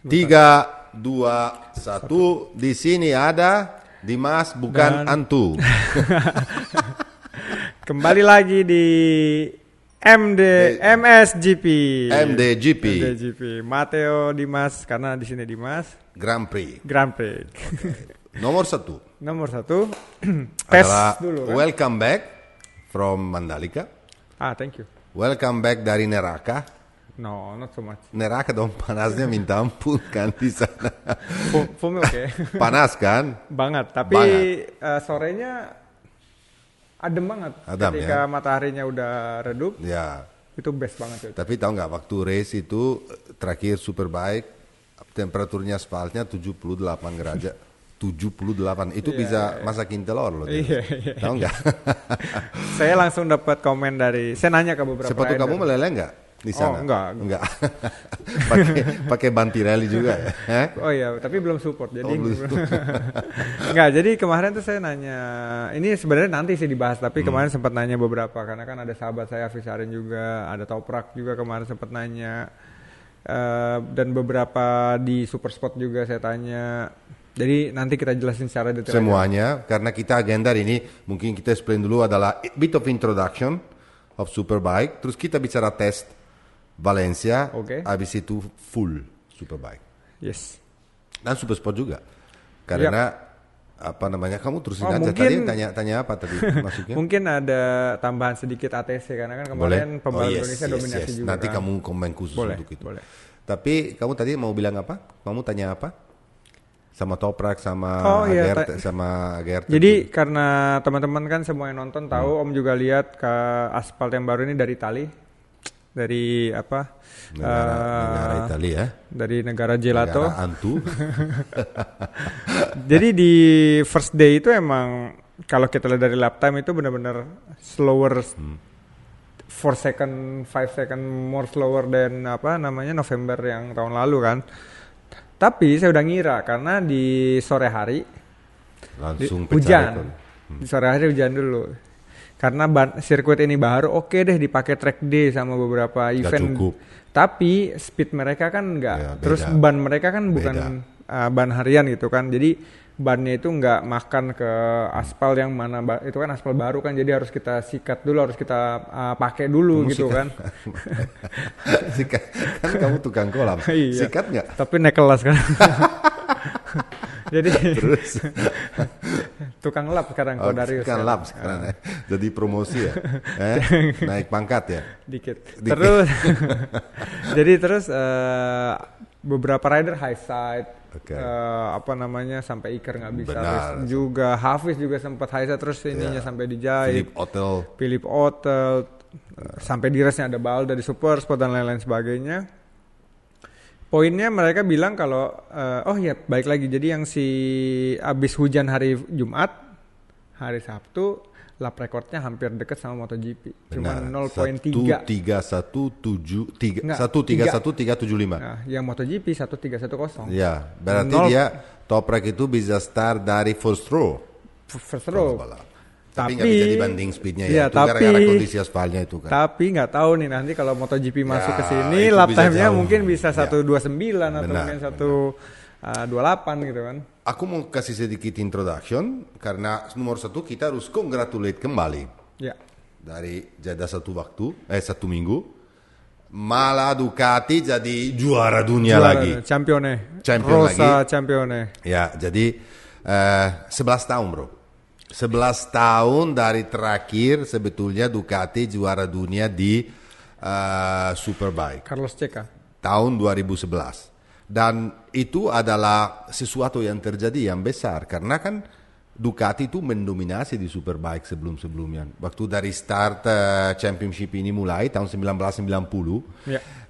3, 2, 1. Di sini ada Dimas, bukan Antu. Kembali lagi di MSGP. MDGP. Matteo, Dimas, karena di sini Dimas. Grand Prix. Okay. Nomor 1. Tes adalah dulu kan? Welcome back from Mandalika. Thank you. Welcome back dari Neraka. No, not so much. Neraka dong, panasnya minta ampun kan di sana. For me okay. Panas kan? Banget, tapi sorenya adem banget. Ketika mataharinya udah redup, ya. Itu best banget. Tapi tahu nggak, waktu race itu terakhir Superbike, temperaturnya aspalnya 78 derajat. 78 itu bisa masakin telur loh. Iya. Tahu nggak? Saya langsung dapat komen saya nanya ke beberapa sepatu rider. Kamu meleleh nggak di sana? Enggak. pakai ban Pirelli juga ya? Oh iya, tapi belum support. Jadi enggak. Jadi kemarin tuh saya nanya, ini sebenarnya nanti sih dibahas, tapi kemarin sempat nanya beberapa karena kan ada sahabat saya Fisarin juga, ada Toprak juga kemarin sempat nanya. Dan beberapa di Supersport juga saya tanya. Jadi nanti kita jelasin secara detail semuanya aja. Karena kita agenda ini mungkin kita explain dulu adalah bit of introduction of Superbike, terus kita bicara test Valencia, habis itu full Superbike. Yes. Dan Supersport juga. Karena kamu terusin aja. Mungkin, tadi tanya apa tadi maksudnya? Mungkin ada tambahan sedikit ATC karena kan kemarin pembalap Indonesia dominasi juga. Nanti kan? kamu komen khusus untuk itu. Boleh. Tapi kamu tadi mau bilang apa? Kamu tanya apa? Sama Toprak, sama Gert. Jadi karena teman-teman kan semua yang nonton tahu, Om juga lihat ke aspal yang baru ini dari Itali. Dari apa? Negara Italia ya. Dari negara gelato. Negara Antu. Jadi di first day itu emang kalau kita lihat dari lap time itu benar-benar slower 4 second, 5 second more slower than November yang tahun lalu kan. Tapi saya udah ngira karena di sore hari langsung hujan. Di sore hari hujan dulu. Karena sirkuit ini baru deh dipakai track day sama beberapa event. Cukup. Tapi speed mereka kan enggak. Terus ban mereka kan bukan ban harian gitu kan. Jadi bannya itu nggak makan ke aspal yang mana itu kan aspal baru kan, jadi harus kita sikat dulu, harus kita pakai dulu gitu kan. Sikat kan kamu tukang kolam. Sikat nggak? Tapi naik kelas kan. Jadi terus tukang lap sekarang Kodarius. Tukang lap sekarang jadi promosi ya. Naik pangkat ya. Dikit. Terus beberapa rider high side. Sampai Iker nggak bisa juga. Hafiz juga sempat high side, terus ininya sampai dijahit. Philip Otel sampai di race-nya ada Balda di Supersport dan lain-lain sebagainya. Poinnya mereka bilang kalau baik lagi. Jadi yang abis hujan hari Jumat, hari Sabtu lap rekornya hampir dekat sama MotoGP. Cuma 0.3. 1.31.375. Nah, yang MotoGP 1.310. Ya, berarti dia Toprak itu bisa start dari first row. Tapi nggak bisa dibanding speednya gara-gara kondisi aspalnya itu kan. Tapi nggak tahu nih nanti kalau MotoGP masuk ke sini lap time-nya mungkin bisa 1.29 atau mungkin 1.28 gitu kan. Aku mau kasih sedikit introduction karena nomor 1 kita harus congratulate kembali. Ya. Dari jeda satu minggu, malah Ducati jadi juara dunia lagi. Champion Rosa lagi. Champione. Ya, jadi 11 tahun bro. 11 tahun dari terakhir sebetulnya Ducati juara dunia di Superbike. Carlos Checa. Tahun 2011. Dan itu adalah sesuatu yang terjadi yang besar karena kan Ducati itu mendominasi di Superbike sebelum-sebelumnya. Waktu dari start championship ini mulai tahun 1990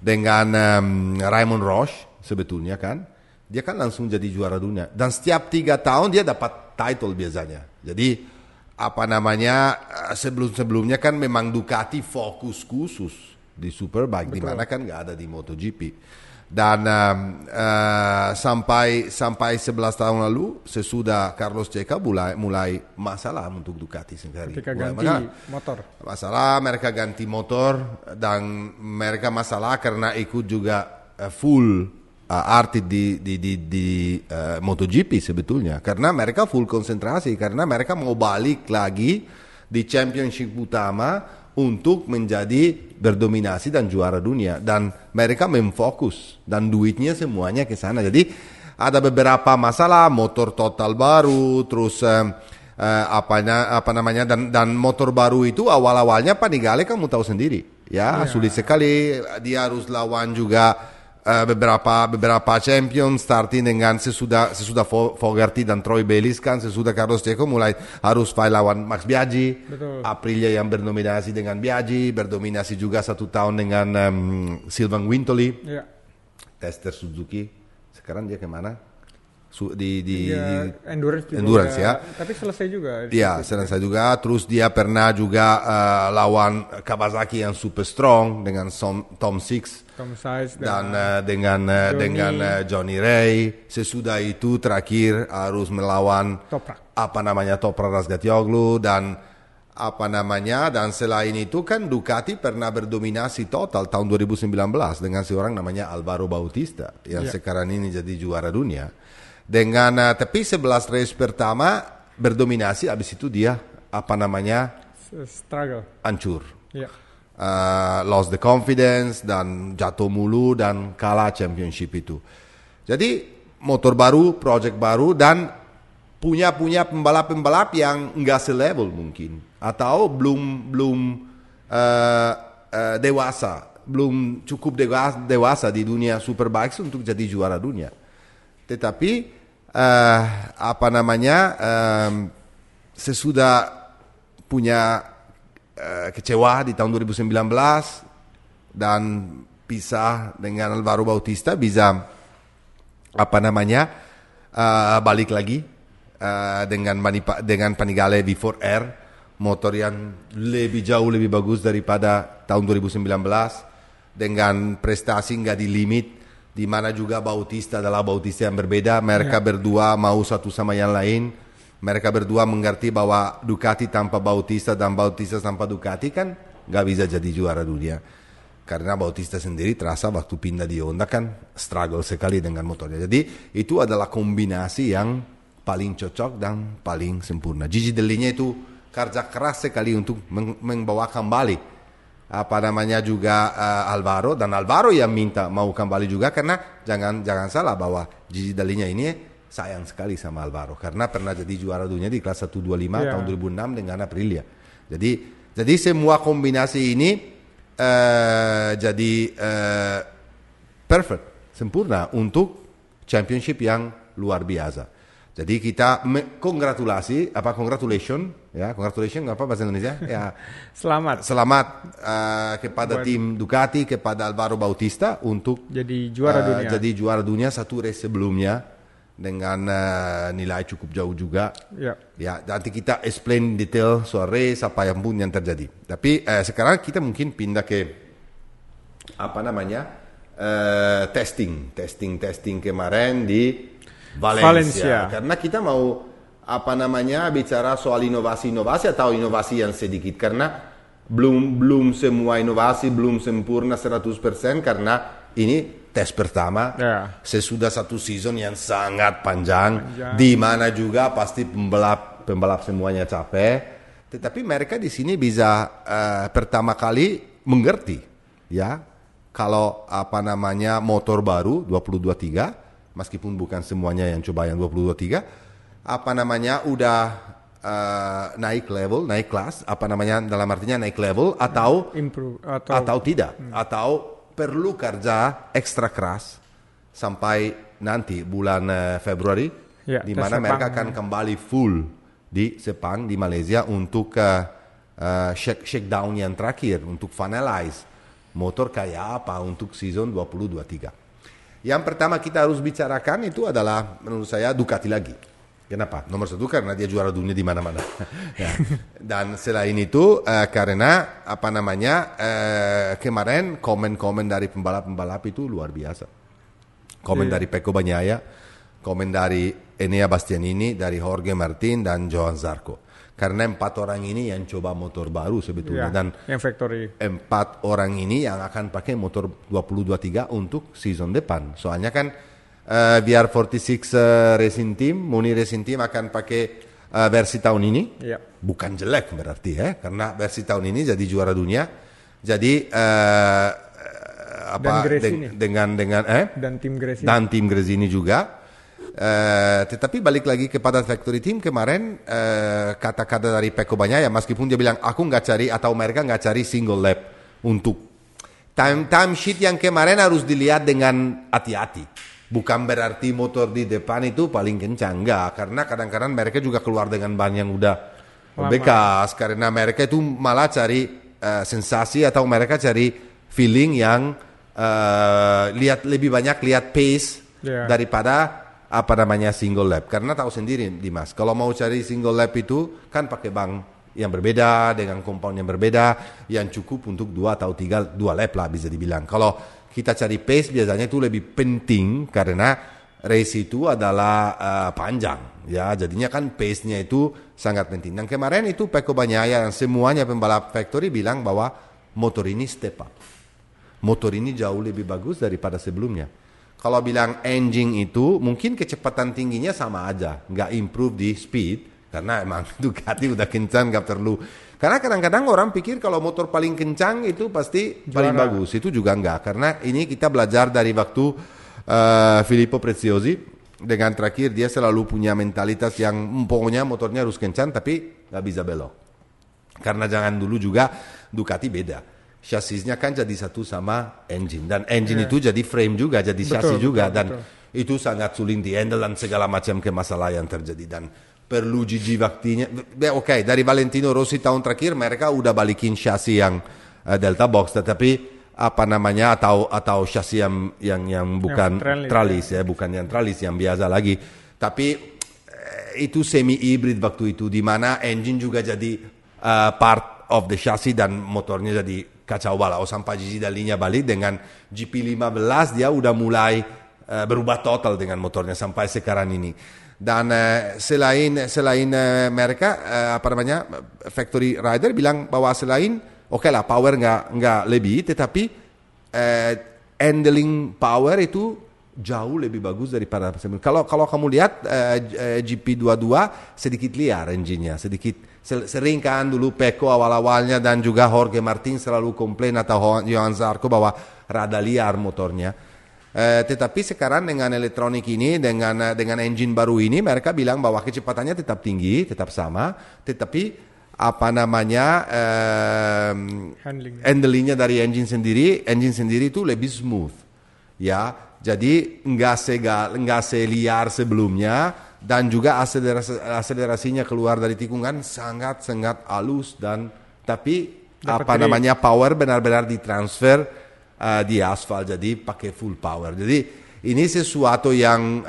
dengan Raymond Roche sebetulnya kan, dia kan langsung jadi juara dunia. Dan setiap 3 tahun dia dapat title biasanya. Jadi sebelum-sebelumnya kan memang Ducati fokus khusus di Superbike, di mana kan nggak ada di MotoGP. Dan sampai 11 tahun lalu sesudah Carlos Checa mulai masalah untuk Ducati sekali. Ketika ganti motor. Masalah mereka ganti motor dan mereka masalah karena ikut juga full arti di MotoGP sebetulnya, karena mereka full konsentrasi, karena mereka mau balik lagi di championship utama untuk menjadi berdominasi dan juara dunia, dan mereka memfokus dan duitnya semuanya ke sana. Jadi ada beberapa masalah, motor total baru, terus apa namanya, dan motor baru itu awal-awalnya Panigale kamu tahu sendiri ya, sulit sekali. Dia harus lawan juga beberapa champion, starting dengan sesudah Fogarty dan Troy Bayliss kan, sesudah Carlos Checo mulai harus lawan Max Biaggi. Betul. Aprilia yang berdominasi dengan Biaggi, berdominasi juga 1 tahun dengan Sylvain Guintoli, tester Suzuki. Sekarang dia kemana? Di Endurance ya. Tapi selesai juga. Iya, selesai juga. Terus dia pernah juga lawan Kawasaki yang super strong dengan Tom Six dan dengan Johnny Ray. Sesudah itu terakhir harus melawan Toprak Razgatlioglu dan dan selain itu kan Ducati pernah berdominasi total tahun 2019 dengan seorang namanya Alvaro Bautista yang sekarang ini jadi juara dunia. Tapi 11 race pertama berdominasi, habis itu dia struggle, hancur, lost the confidence dan jatuh mulu dan kalah championship itu. Jadi motor baru, project baru, dan punya pembalap yang enggak selevel mungkin, atau belum dewasa, belum cukup dewasa di dunia superbikes untuk jadi juara dunia. Tetapi sesudah punya kecewa di tahun 2019 dan pisah dengan Alvaro Bautista, bisa balik lagi dengan Panigale V4R, motor yang jauh lebih bagus daripada tahun 2019, dengan prestasi nggak di limit, di mana juga Bautista adalah Bautista yang berbeda. Mereka berdua mau satu sama yang lain. Mereka berdua mengerti bahwa Ducati tanpa Bautista dan Bautista tanpa Ducati kan nggak bisa jadi juara dunia. Karena Bautista sendiri terasa waktu pindah di Honda kan struggle sekali dengan motornya. Jadi itu adalah kombinasi yang paling cocok dan paling sempurna. Gigi Dell'Igna itu kerja keras sekali untuk membawa kembali juga Alvaro, dan Alvaro yang minta mau kembali juga, karena jangan salah bahwa Gigi Dell'Igna ini sayang sekali sama Alvaro karena pernah jadi juara dunia di kelas 125 tahun 2006 dengan Aprilia. Jadi semua kombinasi ini jadi perfect, sempurna untuk championship yang luar biasa. Jadi kita congratulation apa bahasa Indonesia? Ya, selamat kepada tim Ducati, kepada Alvaro Bautista untuk jadi juara dunia. Satu race sebelumnya dengan nilai cukup jauh juga. Ya, nanti kita explain detail soal race apa yang pun yang terjadi. Tapi sekarang kita mungkin pindah ke testing kemarin di Valencia. Karena kita mau bicara soal inovasi atau inovasi yang sedikit, karena belum semua inovasi belum sempurna 100%, karena ini tes pertama sesudah satu season yang sangat panjang. Di mana juga pasti pembalap semuanya capek, tetapi mereka di sini bisa pertama kali mengerti ya kalau motor baru 223, meskipun bukan semuanya yang coba yang 223, udah naik kelas, dalam artinya naik level atau improve atau tidak, atau perlu kerja ekstra keras sampai nanti bulan Februari, di mana mereka akan kembali full di Sepang, di Malaysia, untuk shakedown yang terakhir, untuk finalize motor kayak apa untuk season 2023. Yang pertama kita harus bicarakan itu adalah menurut saya Ducati lagi. Kenapa? Nomor satu karena dia juara dunia di mana-mana. Ya. Dan selain itu karena kemarin komen dari pembalap itu luar biasa. Komen dari Pecco Bagnaia, komen dari Enea Bastianini, dari Jorge Martin dan Johan Zarco. karena 4 orang ini yang coba motor baru sebetulnya, dan yang factory 4 orang ini yang akan pakai motor 2023 untuk season depan. Soalnya kan VR46 Racing Team, Muni Racing Team akan pakai versi tahun ini. Bukan jelek berarti ya, karena versi tahun ini jadi juara dunia. Jadi dengan dan tim Gresini juga. Tetapi balik lagi kepada factory team kemarin, kata-kata dari Pecco Bagnaia, meskipun dia bilang aku nggak cari atau mereka nggak cari single lap untuk time sheet yang kemarin harus dilihat dengan hati-hati. Bukan berarti motor di depan itu paling kencang, enggak, karena kadang-kadang mereka juga keluar dengan ban yang udah bekas, karena mereka itu malah cari sensasi atau mereka cari feeling yang lihat lebih banyak lihat pace daripada single lap. Karena tahu sendiri Dimas, kalau mau cari single lap itu kan pakai ban yang berbeda dengan compound yang berbeda yang cukup untuk 2 atau 3 lap lah bisa dibilang. Kalau kita cari pace biasanya itu lebih penting karena race itu adalah panjang ya, jadinya kan pace-nya itu sangat penting. Dan kemarin itu Pecco Bagnaia dan semuanya pembalap factory bilang bahwa motor ini step up, motor ini jauh lebih bagus daripada sebelumnya. Kalau bilang engine itu mungkin kecepatan tingginya sama aja, nggak improve di speed karena emang Ducati udah kencang, nggak perlu. Karena kadang-kadang orang pikir kalau motor paling kencang itu pasti paling bagus, itu juga enggak. Karena ini kita belajar dari waktu Filippo Preziosi, dengan terakhir dia selalu punya mentalitas yang pokoknya motornya harus kencang tapi nggak bisa belok. Karena jangan dulu juga Ducati beda. Chassisnya kan jadi satu sama engine, dan engine itu jadi frame juga, jadi chassis juga, dan itu sangat sulit di handle dan segala macam kemasalah yang terjadi, dan perlu gigi waktunya. Oke, dari Valentino Rossi tahun terakhir mereka udah balikin chassis yang Delta Box, tetapi atau chassis yang bukan tralis ya, bukan yang tralis yang biasa lagi, tapi itu semi hybrid waktu itu, di mana engine juga jadi part of the chassis dan motornya jadi kacau balau sampai Gigi Dall'Igna balik dengan GP15 dia udah mulai berubah total dengan motornya sampai sekarang ini. Dan selain mereka factory rider bilang bahwa selain lah power nggak lebih, tetapi handling power itu jauh lebih bagus daripada sebelumnya. Kalau kamu lihat GP22 sedikit liar engine-nya, sedikit sering kan dulu Pecco awal-awalnya dan juga Jorge Martin selalu komplain atau Johan Zarco bahwa rada liar motornya. Tetapi sekarang dengan elektronik ini, dengan engine baru ini, mereka bilang bahwa kecepatannya tetap tinggi, tetap sama, tetapi handlingnya dari engine sendiri itu lebih smooth, ya. Jadi nggak seliar sebelumnya, dan juga akselerasinya keluar dari tikungan sangat halus, dan tapi power benar-benar ditransfer di aspal, jadi pakai full power. Jadi ini sesuatu yang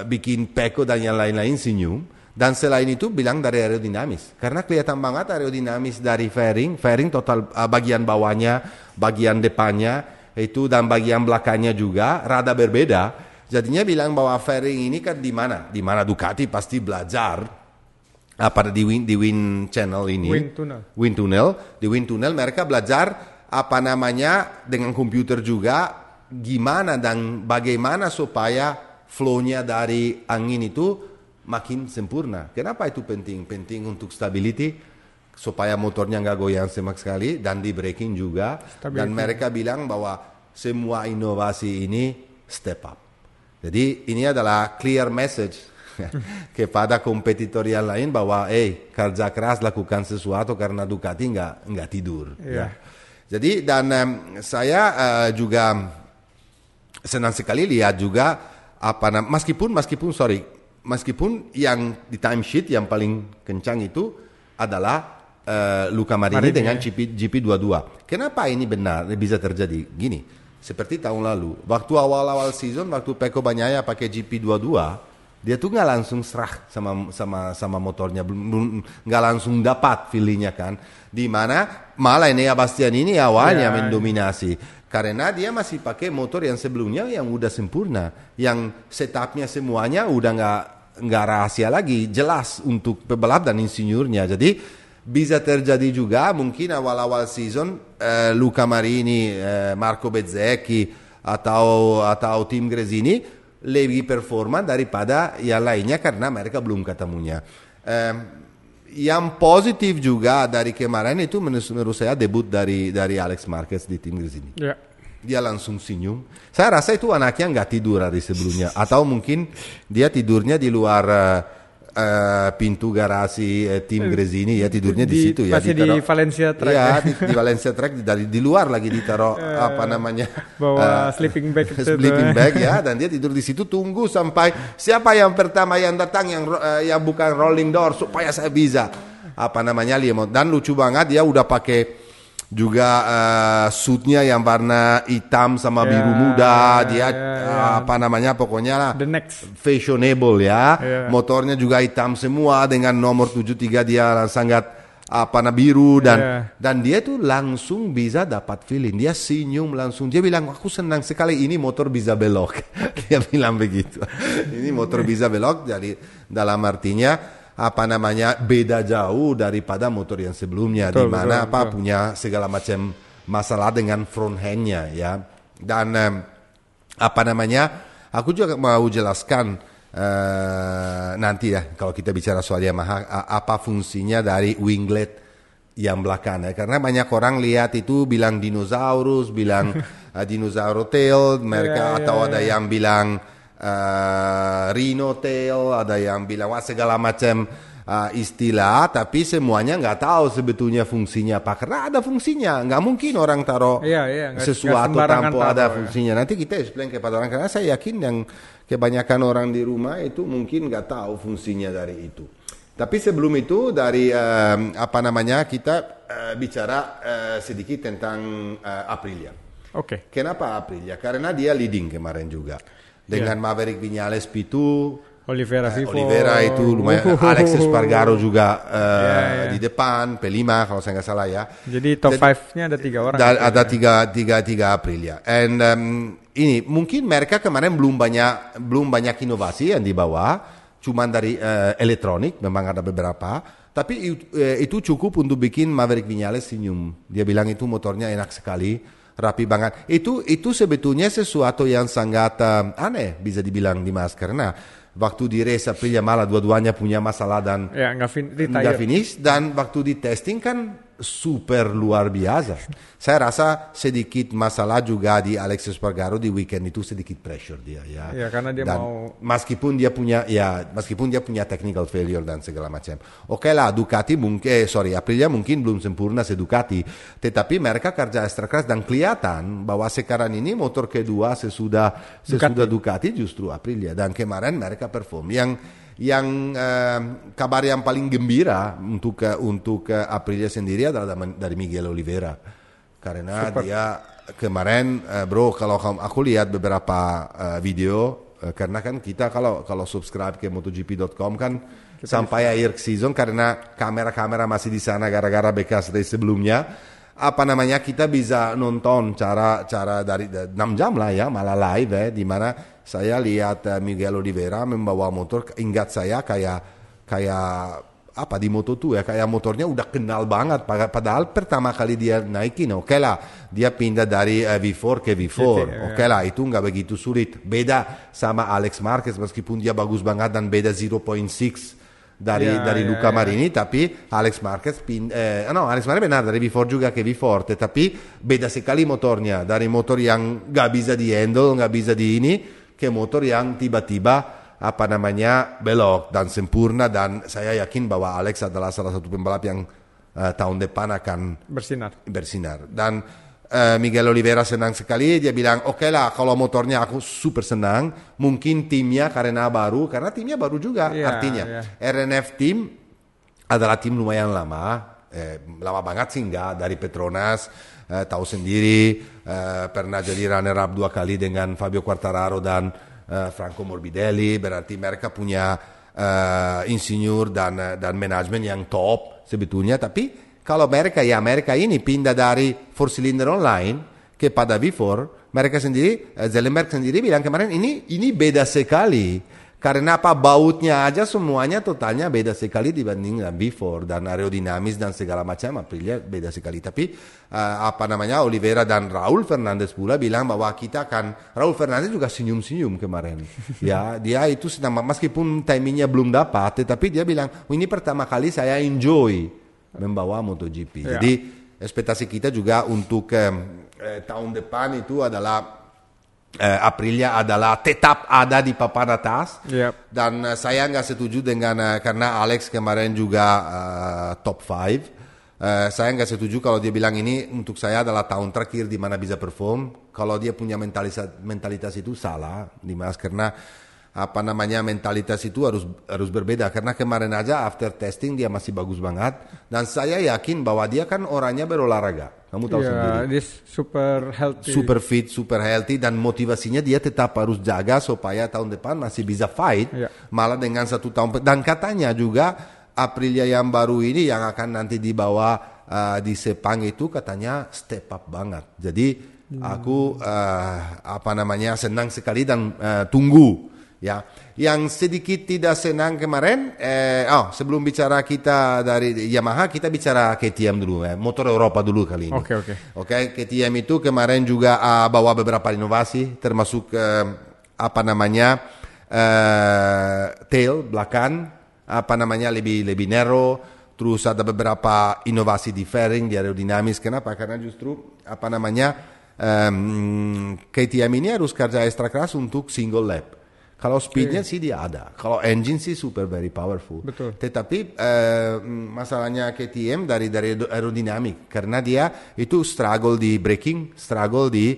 bikin Pecco dan yang lain-lain senyum. Dan selain itu bilang dari aerodinamis, karena kelihatan banget aerodinamis dari fairing total, bagian bawahnya, bagian depannya itu dan bagian belakangnya juga rada berbeda. Jadinya bilang bahwa fairing ini kan di mana Ducati pasti belajar di wind channel ini, wind tunnel mereka belajar dengan komputer juga gimana dan bagaimana supaya flow-nya dari angin itu makin sempurna. Kenapa itu penting? Penting untuk stability, supaya motornya nggak goyang sama sekali, dan di braking juga. Dan mereka bilang bahwa semua inovasi ini step up. Jadi ini adalah clear message kepada kompetitor yang lain bahwa kerja keras, lakukan sesuatu karena Ducati nggak tidur. Ya. Jadi dan saya juga senang sekali lihat juga meskipun yang di timesheet yang paling kencang itu adalah Luca Marini dengan GP22. Kenapa ini benar bisa terjadi? Gini, seperti tahun lalu, waktu awal-awal season, waktu Pecco Bagnaia pakai GP22, dia tuh nggak langsung serah sama motornya, nggak langsung dapat feelingnya kan. Di mana malah Enea Bastianini awalnya mendominasi. Karena dia masih pakai motor yang sebelumnya yang udah sempurna, yang setupnya semuanya udah nggak rahasia lagi, jelas untuk pebalap dan insinyurnya. Jadi bisa terjadi juga mungkin awal-awal season Luca Marini, Marco Bezzecchi atau tim Gresini lebih performa daripada yang lainnya karena mereka belum ketemunya. Yang positif juga dari kemarin itu menurut saya debut dari Alex Marquez di tim Gresini. Yeah. Dia langsung senyum. Saya rasa itu anaknya nggak tidur hari sebelumnya, atau mungkin dia tidurnya di luar pintu garasi tim Gresini, ya tidurnya di situ ya. Masih di Valencia Track. Ya, di Valencia Track di luar lagi ditaruh apa namanya? Bawa sleeping bag. Sleeping bag ya, dan dia tidur di situ tunggu sampai siapa yang pertama yang datang yang bukan rolling door supaya saya bisa apa namanya lihat. Dan lucu banget dia udah pakai juga suitnya yang warna hitam sama biru muda, apa namanya pokoknya lah the next fashionable ya. Motornya juga hitam semua dengan nomor 73, dia sangat biru dan dia tuh langsung bisa dapat feeling, dia senyum langsung, dia bilang aku senang sekali ini motor bisa belok. Dia bilang begitu, ini motor bisa belok, jadi dalam artinya beda jauh daripada motor yang sebelumnya, di mana punya segala macam masalah dengan front handnya ya. Dan aku juga mau jelaskan nanti ya kalau kita bicara soal Yamaha apa fungsinya dari winglet yang belakang ya, karena banyak orang lihat itu bilang dinosaurus, bilang dinosaur tail mereka, atau ada yang bilang rhino tail, ada yang bilang segala macam istilah, tapi semuanya nggak tahu sebetulnya fungsinya apa, karena ada fungsinya, nggak mungkin orang taruh sesuatu tanpa ada fungsinya. Nanti kita explain kepada orang, karena saya yakin yang kebanyakan orang di rumah itu mungkin nggak tahu fungsinya dari itu. Tapi sebelum itu dari kita bicara sedikit tentang Aprilia. Oke. Kenapa Aprilia? Karena dia leading kemarin juga. Dengan Maverick Viñales P2, Oliveira itu lumayan, Alex Espargaro juga di depan, P5 kalau saya nggak salah ya. Jadi top 5-nya ada 3 orang. Ada tiga Aprilia. And ini mungkin mereka kemarin belum banyak inovasi yang dibawa, cuma dari elektronik, memang ada beberapa. Tapi itu cukup untuk bikin Maverick Viñales senyum. Dia bilang itu motornya enak sekali, rapi banget. Itu sebetulnya sesuatu yang sangat aneh bisa dibilang Dimas, karena waktu di race Aprilia malah dua-duanya punya masalah dan nggak finish, dan waktu di testing kan super luar biasa. Saya rasa sedikit masalah juga di Alex Espargaro di weekend itu, sedikit pressure dia ya. Ya karena dia dan meskipun dia punya technical failure dan segala macam. Oke lah, Aprilia mungkin belum sempurna se Ducati, tetapi mereka kerja extra keras dan kelihatan bahwa sekarang ini motor kedua sesudah Ducati justru Aprilia, dan kemarin mereka perform. Yang kabar yang paling gembira untuk Aprilia sendiri adalah dari Miguel Oliveira, karena dia kemarin kalau aku lihat beberapa video, karena kan kita kalau subscribe ke MotoGP.com kan sampai akhir season, karena kamera masih di sana gara-gara bekas race sebelumnya, kita bisa nonton cara dari 6 jam lah ya, malah live di mana saya lihat Miguel Oliveira membawa motor, ingat saya kayak di Moto2 ya, kayak motornya udah kenal banget, padahal pertama kali dia naikin, oke lah dia pindah dari V4 ke V4, oke lah itu nggak begitu sulit, beda sama Alex Marquez meskipun dia bagus banget dan beda 0.6 dari Luca Marini, tapi Alex Marquez benar dari V4 juga ke V4, tetapi beda sekali motornya, dari motor yang nggak bisa di handle, nggak bisa di ini, ke motor yang tiba-tiba belok dan sempurna. Dan saya yakin bahwa Alex adalah salah satu pembalap yang tahun depan akan bersinar. Dan Miguel Oliveira senang sekali, dia bilang oke lah kalau motornya aku super senang, mungkin timnya karena timnya baru juga, artinya RNF team adalah tim lumayan lama banget sih, enggak dari Petronas, tahu sendiri, pernah jadi runner up 2 kali dengan Fabio Quartararo dan Franco Morbidelli, berarti mereka punya insinyur dan manajemen yang top sebetulnya. Tapi kalau mereka ini pindah dari 4-cylinder online ke pada V4, mereka sendiri, Zellenberg sendiri bilang kemarin ini beda sekali, Karena apa, bautnya aja semuanya totalnya beda sekali dibanding before, dan aerodinamis dan segala macam Aprilia beda sekali. Tapi Oliveira dan Raul Fernandez pula bilang bahwa kita akan, Raul Fernandez juga senyum-senyum kemarin. Ya, dia itu sedang, meskipun timingnya belum dapat, tetapi dia bilang, ini pertama kali saya enjoy membawa MotoGP. Ya. Jadi ekspektasi kita juga untuk tahun depan itu adalah Aprilia adalah tetap ada di papan atas. Yep. Dan saya nggak setuju dengan karena Alex kemarin juga top 5. Saya nggak setuju kalau dia bilang ini untuk saya adalah tahun terakhir di mana bisa perform. Kalau dia punya mentalitas itu salah, Dimas, karena mentalitas itu harus berbeda, karena kemarin aja after testing dia masih bagus banget, dan saya yakin bahwa dia kan orangnya berolahraga, kamu tahu sendiri. Dia super healthy, super fit, super healthy, dan motivasinya dia tetap harus jaga supaya tahun depan masih bisa fight, malah dengan 1 tahun. Dan katanya juga Aprilia yang baru ini yang akan nanti dibawa di Sepang itu katanya step up banget. Jadi aku senang sekali dan tunggu. Ya, yang sedikit tidak senang kemarin, sebelum bicara kita dari Yamaha, kita bicara KTM dulu, motor Eropa dulu kali ini. Oke, KTM itu kemarin juga bawa beberapa inovasi, termasuk tail belakang, lebih narrow, terus ada beberapa inovasi di fairing, di aerodinamis. Kenapa? Karena justru KTM ini harus kerja ekstra keras untuk single lap. Kalau speednya sih dia ada, kalau engine sih super very powerful. Betul. Tetapi masalahnya KTM dari aerodinamik, karena dia itu struggle di braking, struggle di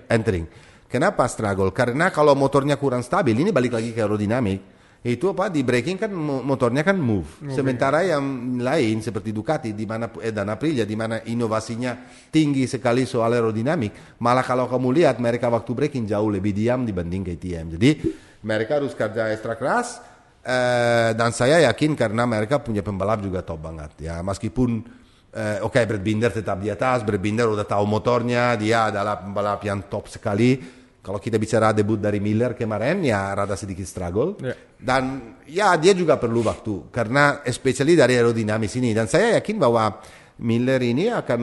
entering. Kenapa struggle? Karena kalau motornya kurang stabil, ini balik lagi ke aerodinamik. Itu di braking kan motornya kan move. Sementara yang lain seperti Ducati dan Aprilia di mana inovasinya tinggi sekali soal aerodinamik, malah kalau kamu lihat mereka waktu braking jauh lebih diam dibanding KTM. Jadi mereka harus kerja ekstra keras, dan saya yakin karena mereka punya pembalap juga top banget ya. Meskipun Brad Binder tetap di atas, Brad Binder udah tahu motornya, dia adalah pembalap yang top sekali. Kalau kita bicara debut dari Miller kemarin, ya rada sedikit struggle. Dan ya dia juga perlu waktu, karena especially dari aerodinamis ini. Dan saya yakin bahwa Miller ini akan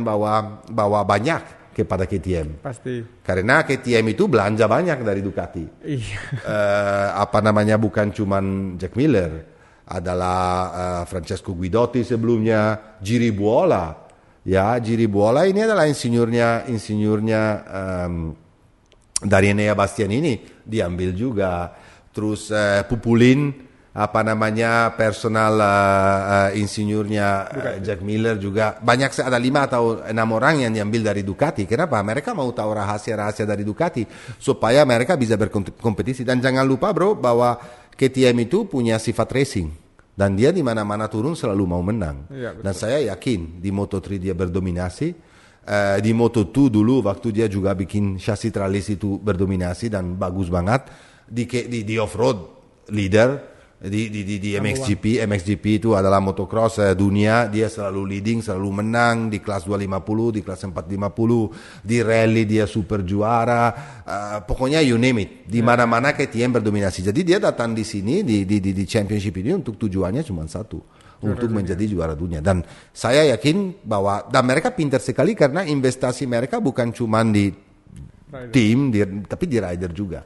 bawa banyak kepada KTM. Pasti. Karena KTM itu belanja banyak dari Ducati. Iya. Bukan cuman Jack Miller. Adalah Francesco Guidotti sebelumnya, Giri Buola. Ya, Giri Buola ini adalah insinyurnya dari Enea Bastianini diambil juga. Terus Pupulin personal insinyurnya Jack Miller juga. Banyak, ada 5 atau 6 orang yang diambil dari Ducati. Kenapa? Mereka mau tahu rahasia-rahasia dari Ducati supaya mereka bisa berkompetisi. Dan jangan lupa bro bahwa KTM itu punya sifat racing, dan dia di mana-mana turun selalu mau menang. Dan saya yakin di Moto3 dia berdominasi. Di Moto2 dulu waktu dia juga bikin chassis tralis itu berdominasi dan bagus banget. Di off-road leader, di MXGP itu adalah motocross dunia, dia selalu leading, selalu menang di kelas 250, di kelas 450, di rally dia super juara, pokoknya you name it, di mana-mana KTM berdominasi. Jadi dia datang di sini di championship ini untuk tujuannya cuma satu, untuk menjadi juara dunia. Dan saya yakin bahwa, dan mereka pintar sekali karena investasi mereka bukan cuma di tim, tapi di rider juga.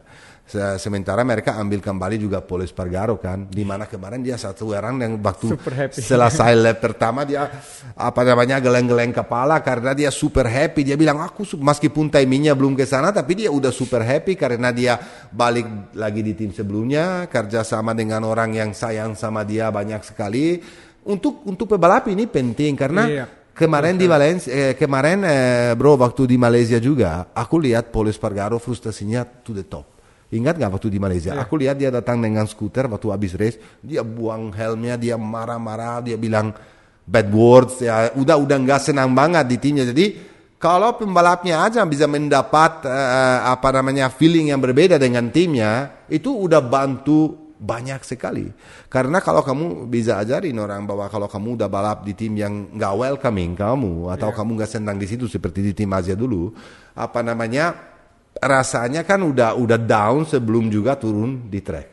Sementara mereka ambil kembali juga Pol Espargaro kan, di mana kemarin dia satu orang yang waktu selesai lap pertama dia geleng-geleng kepala karena dia super happy. Dia bilang aku meskipun timingnya belum ke sana, tapi dia udah super happy karena dia balik lagi di tim sebelumnya, kerja sama dengan orang yang sayang sama dia banyak sekali. Untuk pebalap ini penting karena kemarin di Valencia, bro waktu di Malaysia juga aku lihat Pol Espargaro frustasinya to the top. Ingat gak waktu di Malaysia? Aku lihat dia datang dengan skuter waktu habis race, dia buang helmnya, dia marah-marah, dia bilang bad words, ya udah nggak senang banget di timnya. Jadi kalau pembalapnya aja bisa mendapat feeling yang berbeda dengan timnya, itu udah bantu banyak sekali. Karena kalau kamu bisa ajarin orang bahwa kalau kamu udah balap di tim yang nggak welcoming kamu, atau kamu nggak senang di situ seperti di tim Asia dulu, rasanya kan udah down sebelum juga turun di track.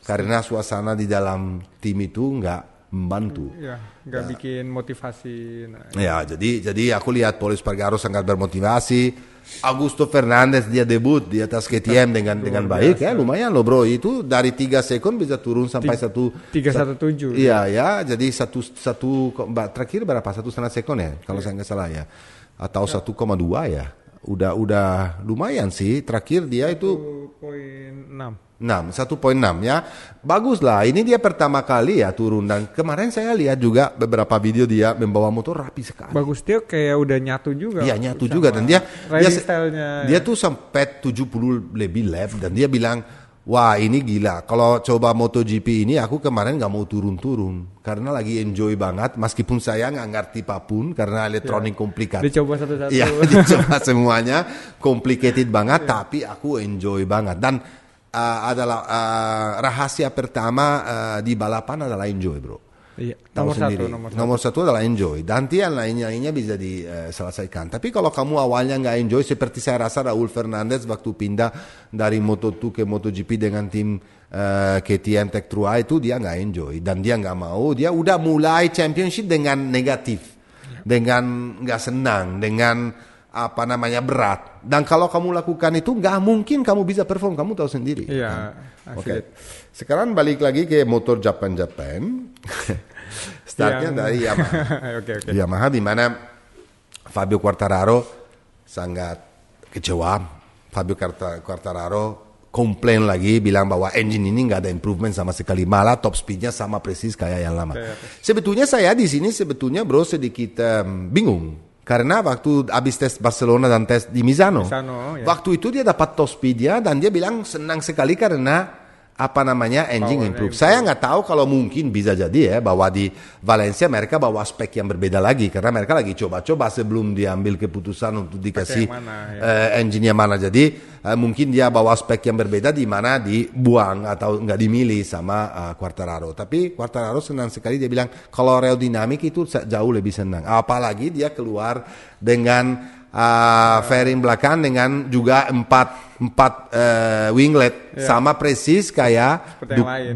Karena suasana di dalam tim itu nggak membantu. Ya, nggak bikin motivasi. Ya, jadi aku lihat Pol Espargaro sangat bermotivasi. Augusto Fernandez dia debut di atas KTM dengan baik ya, lumayan loh bro. Itu dari 3 sekon bisa turun sampai 317. Iya ya, jadi terakhir berapa? 1,5 sekon ya, kalau saya nggak salah ya, atau 1,2 ya. Udah lumayan sih. Terakhir dia itu 1,6 ya. Bagus lah. Ini dia pertama kali ya turun, dan kemarin saya lihat juga beberapa video dia membawa motor rapi sekali. Bagus, dia kayak udah nyatu juga. Iya, nyatu juga, dan dia stylenya. Dia tuh sampai 70 lebih lap, dan dia bilang, wah ini gila. Kalau coba MotoGP ini aku kemarin nggak mau turun-turun karena lagi enjoy banget, meskipun saya nggak ngerti apapun karena elektronik komplikat. Dicoba satu-satu. Iya, dicoba semuanya complicated banget, tapi aku enjoy banget. Dan adalah rahasia pertama di balapan adalah enjoy, bro. Iya, nomor satu adalah enjoy. Nanti yang lainnya bisa diselesaikan. Tapi kalau kamu awalnya nggak enjoy, seperti saya rasa Raul Fernandez waktu pindah dari Moto2 ke MotoGP dengan tim KTM Tech 3 itu dia nggak enjoy, dan dia nggak mau. Dia udah mulai championship dengan negatif, dengan nggak senang, dengan berat. Dan kalau kamu lakukan itu nggak mungkin kamu bisa perform, kamu tahu sendiri. Iya. Oke. Sekarang balik lagi ke motor Japan. Startnya dari Yamaha. Okay. Yamaha di mana Fabio Quartararo sangat kecewa. Fabio Quartararo komplain lagi, bilang bahwa engine ini nggak ada improvement sama sekali, malah top speednya sama persis kayak yang lama. Sebetulnya saya di sini bro sedikit bingung. Karena waktu habis tes Barcelona dan tes di Misano ya. Waktu itu dia dapat top speed-nya, dan dia bilang senang sekali karena engine improve. Saya nggak tahu, kalau mungkin bisa jadi ya bahwa di Valencia mereka bawa spek yang berbeda lagi, karena mereka lagi coba-coba sebelum diambil keputusan untuk dikasih engine yang mana. Jadi mungkin dia bawa spek yang berbeda, di mana dibuang atau nggak dimilih sama Quartararo. Tapi Quartararo senang sekali, dia bilang kalau aerodinamik itu jauh lebih senang. Apalagi dia keluar dengan fairing belakang dengan juga empat winglet sama persis kayak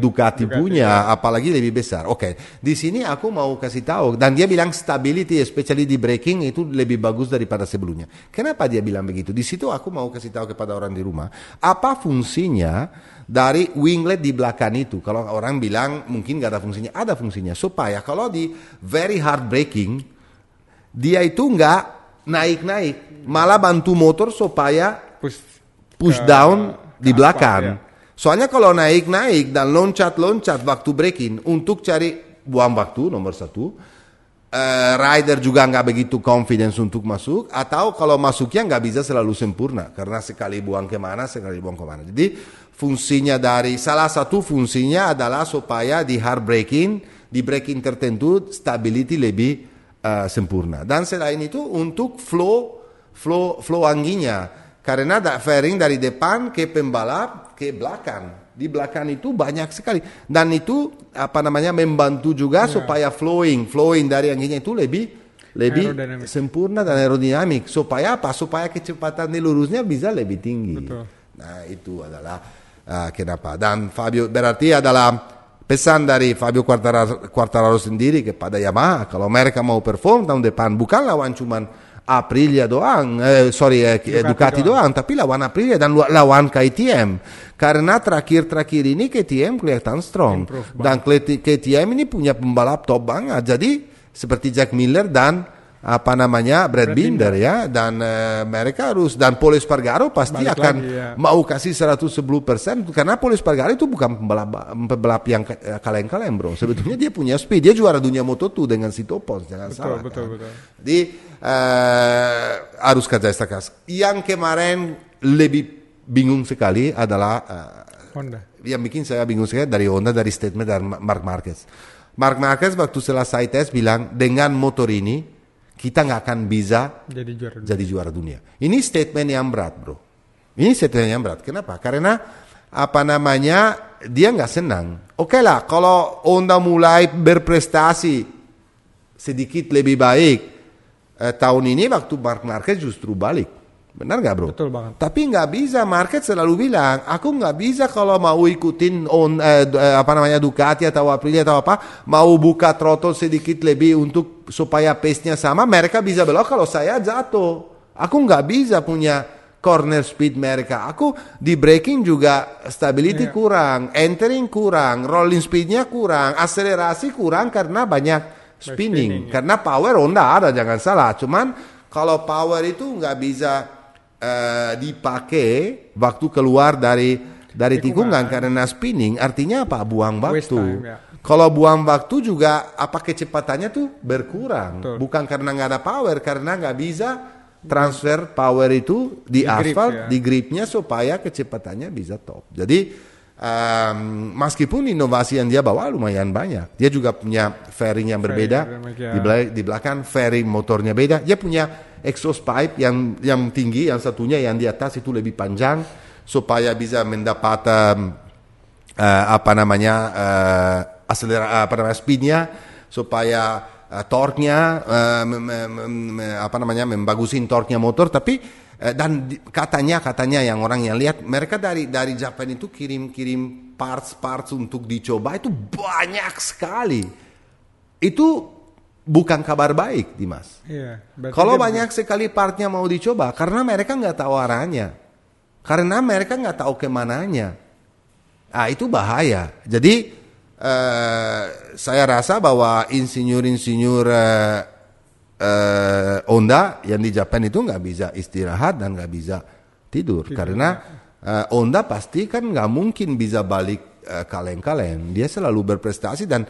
Ducati punya, apalagi lebih besar. Oke, di sini aku mau kasih tahu, dan dia bilang stability, especially di braking itu lebih bagus daripada sebelumnya. Kenapa dia bilang begitu? Di situ aku mau kasih tahu kepada orang di rumah apa fungsinya dari winglet di belakang itu. Kalau orang bilang mungkin nggak ada fungsinya, ada fungsinya supaya kalau di very hard braking dia itu nggak naik-naik, malah bantu motor supaya push down di belakang. Ya. Soalnya kalau naik-naik dan loncat-loncat waktu braking untuk cari buang waktu, nomor satu, rider juga nggak begitu confidence untuk masuk, atau kalau masuknya nggak bisa selalu sempurna karena sekali buang kemana, sekali buang kemana. Jadi salah satu fungsinya adalah supaya di hard braking, di braking tertentu stability lebih sempurna. Dan selain itu untuk flow anginnya, karena fairing dari depan ke pembalap ke belakang, di belakang itu banyak sekali, dan itu membantu juga supaya flowing dari anginnya itu lebih sempurna dan aerodinamik, supaya kecepatan di lurusnya bisa lebih tinggi. Betul. Nah itu adalah kenapa. Dan Fabio berarti adalah pesan dari Fabio Quartararo sendiri kepada Yamaha, kalau mereka mau perform tahun depan, bukan lawan cuman Aprilia doang, Ducati doang, tapi lawan Aprilia dan lawan KTM. Karena terakhir ini KTM kelihatan strong, dan KTM ini punya pembalap top banget. Jadi seperti Jack Miller dan Brad Binder ya, dan mereka harus, dan Pol Espargaro pasti akan mau kasih 110%, karena Pol Espargaro itu bukan pembalap yang kaleng-kaleng bro. Sebetulnya dia punya speed, dia juara dunia Moto2 dengan Sito Pons, jangan salah. Betul. Jadi harus kerja keras. Yang kemarin lebih bingung sekali adalah Honda. Yang bikin saya bingung sekali dari Honda, dari statement dari Marc Marquez. Marc Marquez waktu selesai tes bilang, dengan motor ini kita nggak akan bisa jadi juara dunia. Ini statement yang berat, bro. Ini statement yang berat. Kenapa? Karena dia nggak senang. Oke lah, kalau Honda mulai berprestasi sedikit lebih baik tahun ini, waktu Marc Marquez justru balik. Benar nggak bro? Betul banget. Tapi nggak bisa, market selalu bilang, aku nggak bisa kalau mau ikutin Ducati atau Aprilia atau apa, mau buka throttle sedikit lebih untuk supaya pace-nya sama, mereka bisa belok kalau saya jatuh. Aku nggak bisa punya corner speed mereka. Aku di braking juga stability kurang, entering kurang, rolling speednya kurang, akselerasi kurang karena banyak spinning. Karena power Honda ada, jangan salah. Cuman kalau power itu nggak bisa dipakai waktu keluar dari tikungan karena spinning, artinya apa? Buang waktu. Kalau buang waktu juga apa kecepatannya tuh berkurang. Betul. Bukan karena nggak ada power, karena nggak bisa transfer power itu di aspal, di gripnya supaya kecepatannya bisa top. Jadi meskipun inovasi yang dia bawa lumayan banyak, dia juga punya fairing yang berbeda, di belakang fairing motornya beda, dia punya exhaust pipe yang tinggi, yang satunya yang di atas itu lebih panjang supaya bisa mendapat speednya, supaya torque-nya membagusin torque-nya motor. Tapi dan katanya yang orang yang lihat mereka dari Japan itu kirim parts untuk dicoba itu banyak sekali. Itu bukan kabar baik, Dimas. Iya, kalau banyak sekali partnya mau dicoba, karena mereka nggak tahu arahnya, karena mereka nggak tahu kemananya. Itu bahaya. Jadi saya rasa bahwa insinyur Honda yang di Jepang itu nggak bisa istirahat dan nggak bisa tidur. Karena Honda pasti kan nggak mungkin bisa balik kaleng-kaleng. Dia selalu berprestasi dan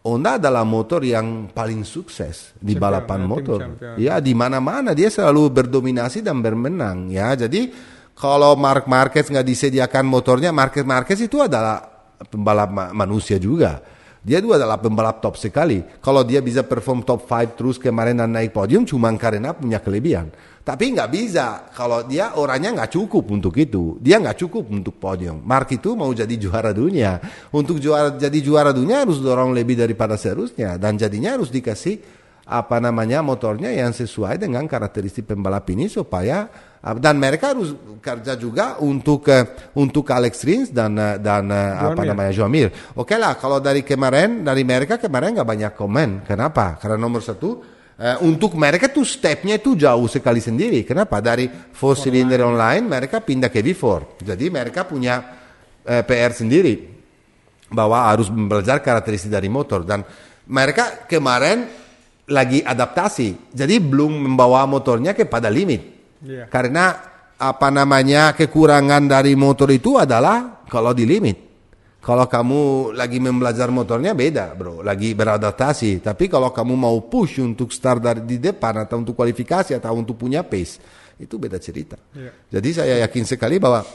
Honda adalah motor yang paling sukses di balapan motor. Ya, di mana-mana dia selalu berdominasi dan bermenang. Ya, jadi kalau Marc Marquez nggak disediakan motornya, Marquez itu adalah pembalap manusia juga. Dia juga adalah pembalap top sekali. Kalau dia bisa perform top 5 terus kemarin dan naik podium, cuma karena punya kelebihan. Tapi nggak bisa kalau dia orangnya nggak cukup untuk itu. Dia nggak cukup untuk podium. Mark itu mau jadi juara dunia. Untuk jadi juara dunia harus dorong lebih daripada seharusnya. Dan jadinya harus dikasih motornya yang sesuai dengan karakteristik pembalap ini supaya, dan mereka harus kerja juga untuk Alex Rins dan Joan Mir. Oke lah, kalau dari mereka kemarin nggak banyak komen. Kenapa? Karena nomor satu, untuk mereka tuh stepnya itu jauh sekali sendiri. Kenapa? Dari 4 cylinder online mereka pindah ke V4. Jadi mereka punya PR sendiri bahwa harus belajar karakteristik dari motor. Dan mereka kemarin lagi adaptasi. Jadi belum membawa motornya kepada limit. Karena kekurangan dari motor itu adalah kalau di limit. Kalau kamu lagi membelajar motornya beda bro, lagi beradaptasi. Tapi kalau kamu mau push untuk start di depan atau untuk kualifikasi atau untuk punya pace, itu beda cerita. Jadi saya yakin sekali bahwa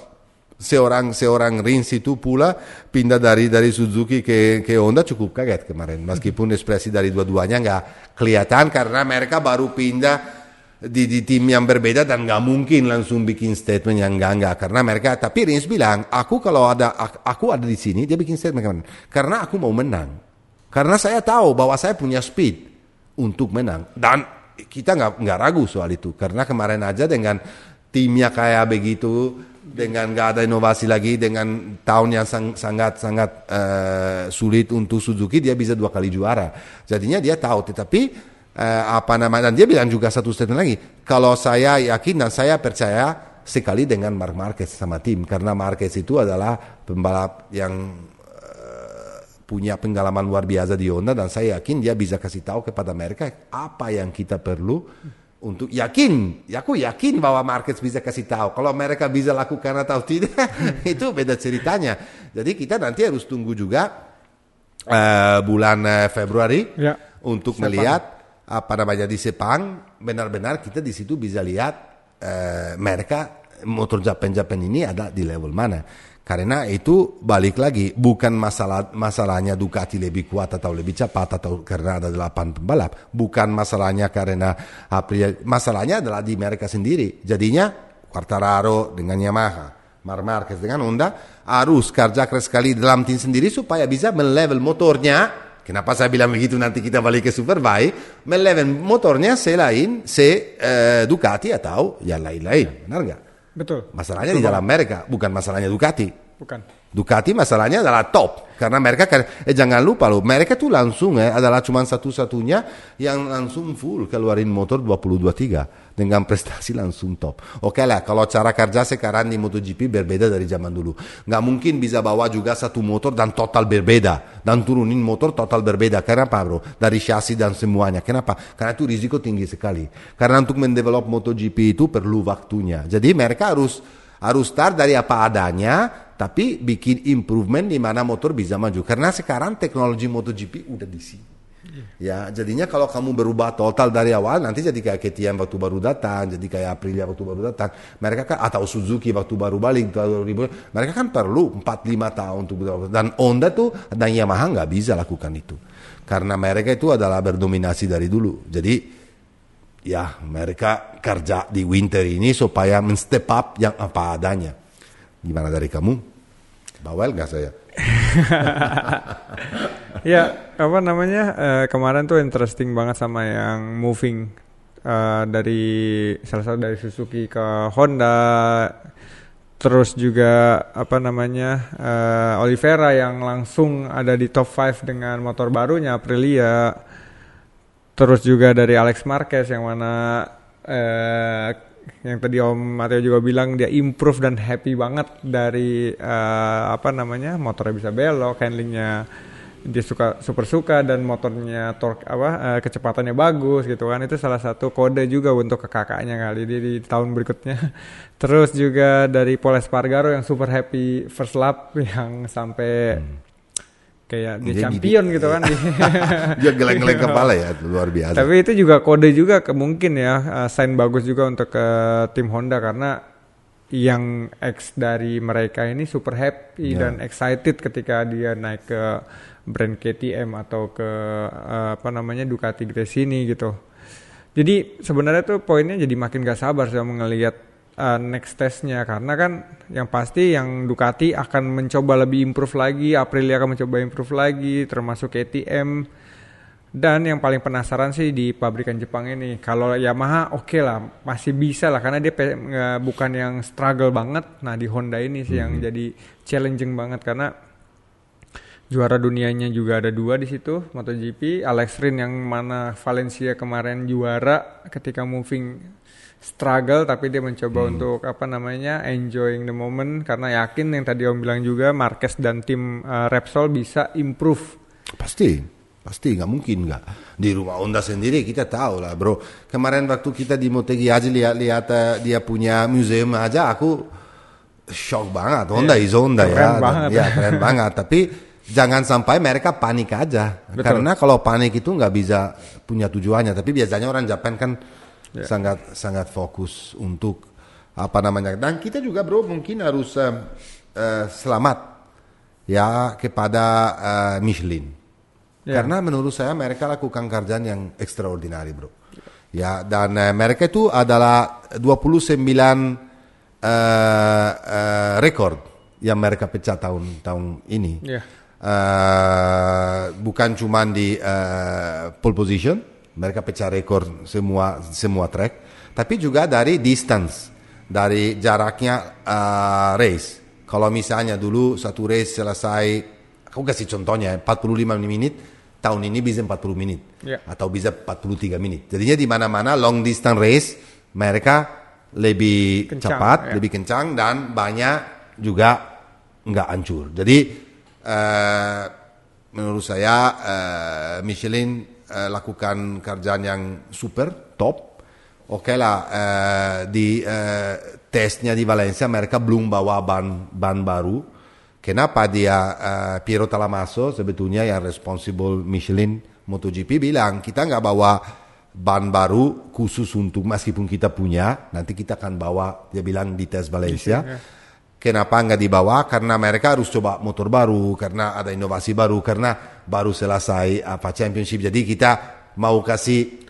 seorang Rins itu pula pindah dari Suzuki ke Honda cukup kaget kemarin. Meskipun ekspresi dari dua-duanya nggak kelihatan karena mereka baru pindah di tim yang berbeda dan nggak mungkin langsung bikin statement yang enggak karena mereka. Tapi Rins bilang, aku ada di sini, dia bikin statement karena aku mau menang, karena saya tahu bahwa saya punya speed untuk menang, dan kita nggak ragu soal itu karena kemarin aja dengan timnya kayak begitu, dengan nggak ada inovasi lagi, dengan tahun yang sangat sulit untuk Suzuki, dia bisa 2 kali juara. Jadinya dia tahu, tetapi dan dia bilang juga satu statement lagi, kalau saya yakin dan saya percaya sekali dengan Marc Marquez sama tim, karena Marquez itu adalah pembalap yang punya pengalaman luar biasa di Honda, dan saya yakin dia bisa kasih tahu kepada mereka apa yang kita perlu untuk aku yakin bahwa Marquez bisa kasih tahu. Kalau mereka bisa lakukan atau tidak itu beda ceritanya. Jadi kita nanti harus tunggu juga bulan Februari untuk melihat di Sepang, benar-benar kita di situ bisa lihat mereka motor Japan ini ada di level mana. Karena itu balik lagi, bukan masalahnya Ducati lebih kuat atau lebih cepat atau karena ada 8 pembalap, bukan masalahnya karena Aprilia, masalahnya adalah di mereka sendiri. Jadinya Quartararo dengan Yamaha, Marc Marquez dengan Honda harus kerja keras sekali dalam tim sendiri supaya bisa melevel motornya kenapa saya bilang begitu nanti kita balik ke Superbike, meleven motornya selain Ducati atau yang lain-lain, benar nggak? Betul. Masalahnya di dalam mereka, bukan masalahnya Ducati. Bukan. Ducati masalahnya adalah top, karena mereka jangan lupa loh, mereka tuh langsung adalah cuma satu-satunya yang langsung full keluarin motor 22.3 dengan prestasi langsung top. Oke lah, kalau cara kerja sekarang di MotoGP berbeda dari zaman dulu. Nggak mungkin bisa bawa juga satu motor dan total berbeda, dan turunin motor total berbeda. Kenapa bro? Dari chassis dan semuanya. Kenapa? Karena itu risiko tinggi sekali. Karena untuk mendevelop MotoGP itu perlu waktunya. Jadi mereka harus start dari apa adanya, tapi bikin improvement di mana motor bisa maju. Karena sekarang teknologi MotoGP udah di sini. Ya, jadinya kalau kamu berubah total dari awal, nanti jadi kayak KTM waktu baru datang, jadi kayak Aprilia waktu baru datang. Mereka kan, atau Suzuki waktu baru balik, mereka kan perlu 4-5 tahun untuk berubah. Dan Honda tuh, dan Yamaha nggak bisa lakukan itu. Karena mereka itu adalah berdominasi dari dulu. Jadi, ya mereka kerja di winter ini supaya men-step up yang apa adanya. Gimana dari kamu? Bawel nggak saya? Ya, apa namanya, kemarin tuh interesting banget sama yang moving dari salah satu dari Suzuki ke Honda, terus juga apa namanya Oliveira yang langsung ada di top 5 dengan motor barunya Aprilia, terus juga dari Alex Marquez yang mana yang tadi Om Matteo juga bilang dia improve dan happy banget dari apa namanya motornya bisa belok, handlingnya dia super suka dan motornya torque kecepatannya bagus gitu kan. Itu salah satu kode juga untuk ke kakaknya kali di tahun berikutnya. Terus juga dari Pol Espargaro yang super happy first lap yang sampai kayak dia champion gitu kan. Dia geleng-geleng kepala ya, luar biasa. Tapi itu juga kode juga mungkin ya sign bagus juga untuk ke tim Honda, karena yang ex dari mereka ini super happy dan excited ketika dia naik ke brand KTM atau ke apa namanya Ducati Gresini gitu. Jadi sebenarnya tuh poinnya jadi makin gak sabar sama ngelihat next testnya, karena kan yang pasti yang Ducati akan mencoba lebih improve lagi, Aprilia akan mencoba improve lagi, termasuk KTM. Dan yang paling penasaran sih di pabrikan Jepang ini, kalau Yamaha oke lah, masih bisa lah karena dia bukan yang struggle banget. Nah di Honda ini sih yang jadi challenging banget, karena juara dunianya juga ada 2 di situ MotoGP, Alex Rins yang mana Valencia kemarin juara ketika moving struggle, tapi dia mencoba untuk apa namanya enjoying the moment, karena yakin yang tadi Om bilang juga Marquez dan tim Repsol bisa improve. Pasti nggak mungkin nggak. Di rumah Honda sendiri kita tahu lah bro. Kemarin waktu kita di Motegi aja lihat dia punya museum aja, aku shock banget. Honda is Honda keren banget. Keren banget. Tapi jangan sampai mereka panik aja. Betul. Karena kalau panik itu nggak bisa punya tujuannya. Tapi biasanya orang Jepang kan sangat fokus untuk apa namanya. Dan kita juga bro mungkin harus selamat ya kepada Michelin. Karena menurut saya mereka lakukan kerjaan yang extraordinary bro. Ya, dan mereka itu adalah 29 rekor yang mereka pecah tahun ini. Bukan cuma di pole position, mereka pecah rekor semua track, tapi juga dari distance, dari jaraknya race. Kalau misalnya dulu satu race selesai, aku kasih contohnya 45 menit, tahun ini bisa 40 menit atau bisa 43 menit. Jadinya di mana-mana long distance race mereka lebih cepat, lebih kencang, dan banyak juga nggak hancur. Jadi menurut saya Michelin lakukan kerjaan yang super top. Oke lah, di tesnya di Valencia mereka belum bawa ban baru. Kenapa dia Piero Talamasso sebetulnya yang responsible Michelin MotoGP bilang kita nggak bawa ban baru khusus untuk, meskipun kita punya, nanti kita akan bawa, dia bilang di tes Valencia. Kenapa nggak dibawa? Karena mereka harus coba motor baru, karena ada inovasi baru, karena baru selesai championship. Jadi kita mau kasih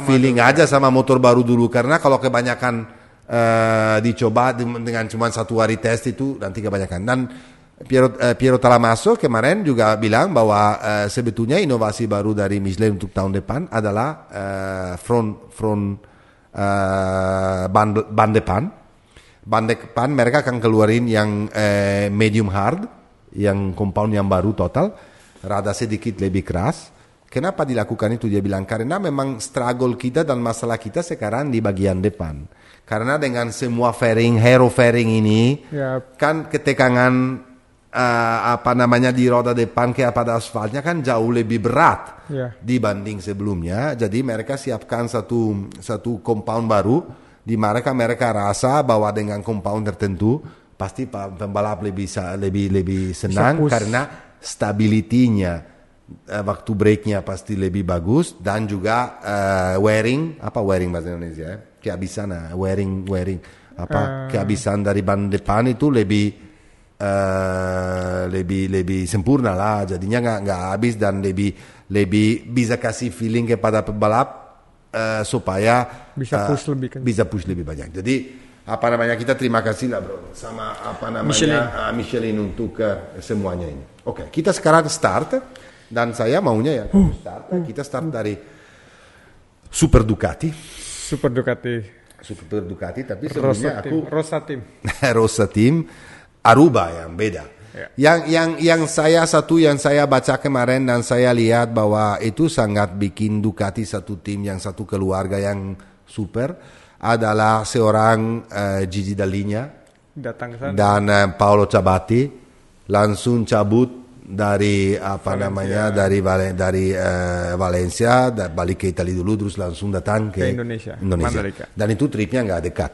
feeling aja sama motor baru dulu, karena kalau kebanyakan dicoba dengan cuma satu hari tes itu nanti kebanyakan. Dan Piero Talamasso kemarin juga bilang bahwa sebetulnya inovasi baru dari Michelin untuk tahun depan adalah ban depan. Ban depan mereka akan keluarin yang medium hard, yang compound yang baru total, rada sedikit lebih keras. Kenapa dilakukan itu? Dia bilang karena memang struggle kita dan masalah kita sekarang di bagian depan. Karena dengan semua fairing, hero fairing ini, kan ketegangan di roda depan kayak pada aspalnya kan jauh lebih berat dibanding sebelumnya. Jadi mereka siapkan satu compound baru di mana mereka rasa bahwa dengan compound tertentu pasti pembalap lebih senang karena stability-nya waktu breaknya pasti lebih bagus dan juga wearing bahasa Indonesia kehabisan kehabisan dari ban depan itu lebih sempurna lah, jadinya nggak habis dan lebih bisa kasih feeling kepada pembalap supaya bisa push lebih banyak. Jadi kita terima kasih lah bro sama Michelin untuk semuanya ini. Oke, kita sekarang start dan saya maunya kita start dari Super Ducati tapi sebelumnya Rossa Team Aruba yang beda. Yang saya baca kemarin dan saya lihat bahwa itu sangat bikin Ducati satu tim yang satu keluarga yang super adalah seorang Gigi Dall'Igna datang ke sana dan Paolo Ciabatti langsung cabut dari Valencia balik ke Italia dulu terus langsung datang ke Indonesia. Dan itu tripnya nggak dekat.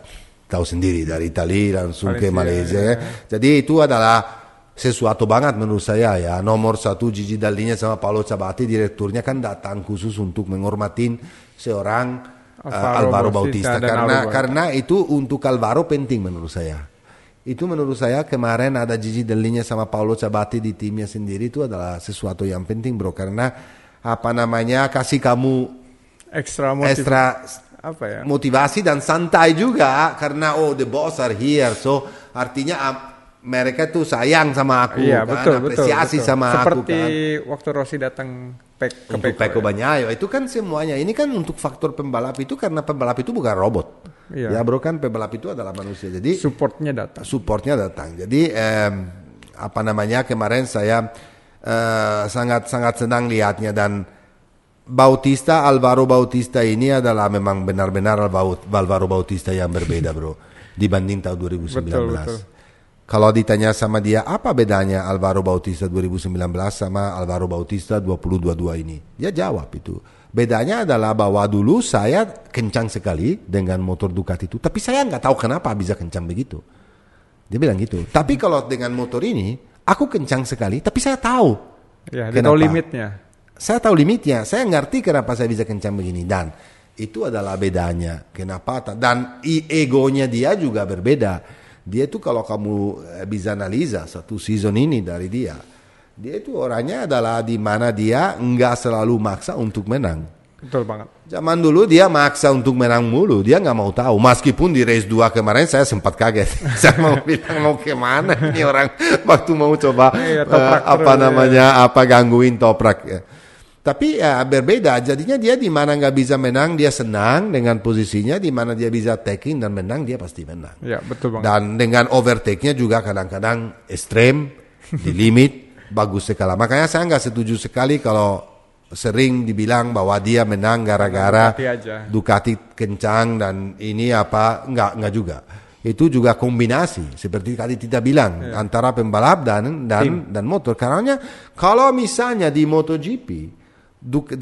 Tahu sendiri dari Italia langsung ke Malaysia. Jadi itu adalah sesuatu banget menurut saya ya. Nomor 1 Gigi Dall'Igna sama Paolo Ciabatti direkturnya kan datang khusus untuk menghormatin seorang Alvaro Bautista karena itu untuk Alvaro penting menurut saya. Itu menurut saya kemarin ada Gigi Dall'Igna sama Paolo Ciabatti di timnya sendiri itu adalah sesuatu yang penting bro karena kasih kamu ekstra motivasi dan santai juga karena the boss are here, so artinya mereka tuh sayang sama aku apresiasi sama aku kan. Seperti waktu Rossi datang untuk Pecco Bagnaia itu kan semuanya ini kan untuk faktor pembalap itu karena pembalap itu bukan robot ya bro kan pembalap itu adalah manusia jadi supportnya datang jadi kemarin saya sangat senang lihatnya dan Alvaro Bautista ini adalah memang benar-benar Alvaro Bautista yang berbeda bro dibanding tahun 2019. Betul. Kalau ditanya sama dia apa bedanya Alvaro Bautista 2019 sama Alvaro Bautista 2022 ini, dia jawab itu. Bedanya adalah bahwa dulu saya kencang sekali dengan motor Ducati itu, tapi saya nggak tahu kenapa bisa kencang begitu. Dia bilang gitu. Tapi kalau dengan motor ini aku kencang sekali, tapi saya tahu. Ya, dia tahu limitnya. Saya tahu limitnya, saya ngerti kenapa saya bisa kencang begini dan itu adalah bedanya. Kenapa? Dan egonya dia juga berbeda. Dia itu kalau kamu bisa analisa satu season ini dari dia itu orangnya adalah di mana dia nggak selalu maksa untuk menang. Betul banget. Zaman dulu dia maksa untuk menang mulu, dia nggak mau tahu. Meskipun di race 2 kemarin saya sempat kaget. Saya mau bilang mau kemana ini orang waktu mau coba gangguin toprak ya. Tapi berbeda, jadinya dia di mana nggak bisa menang dia senang dengan posisinya, di mana dia bisa taking dan menang dia pasti menang. Ya betul banget. Dan dengan overtake-nya juga kadang-kadang ekstrem, di limit, bagus sekali. Makanya saya nggak setuju sekali kalau sering dibilang bahwa dia menang gara-gara Ducati kencang dan ini nggak juga. Itu juga kombinasi seperti tadi kita bilang antara pembalap dan motor. Karena kalau misalnya di MotoGP 8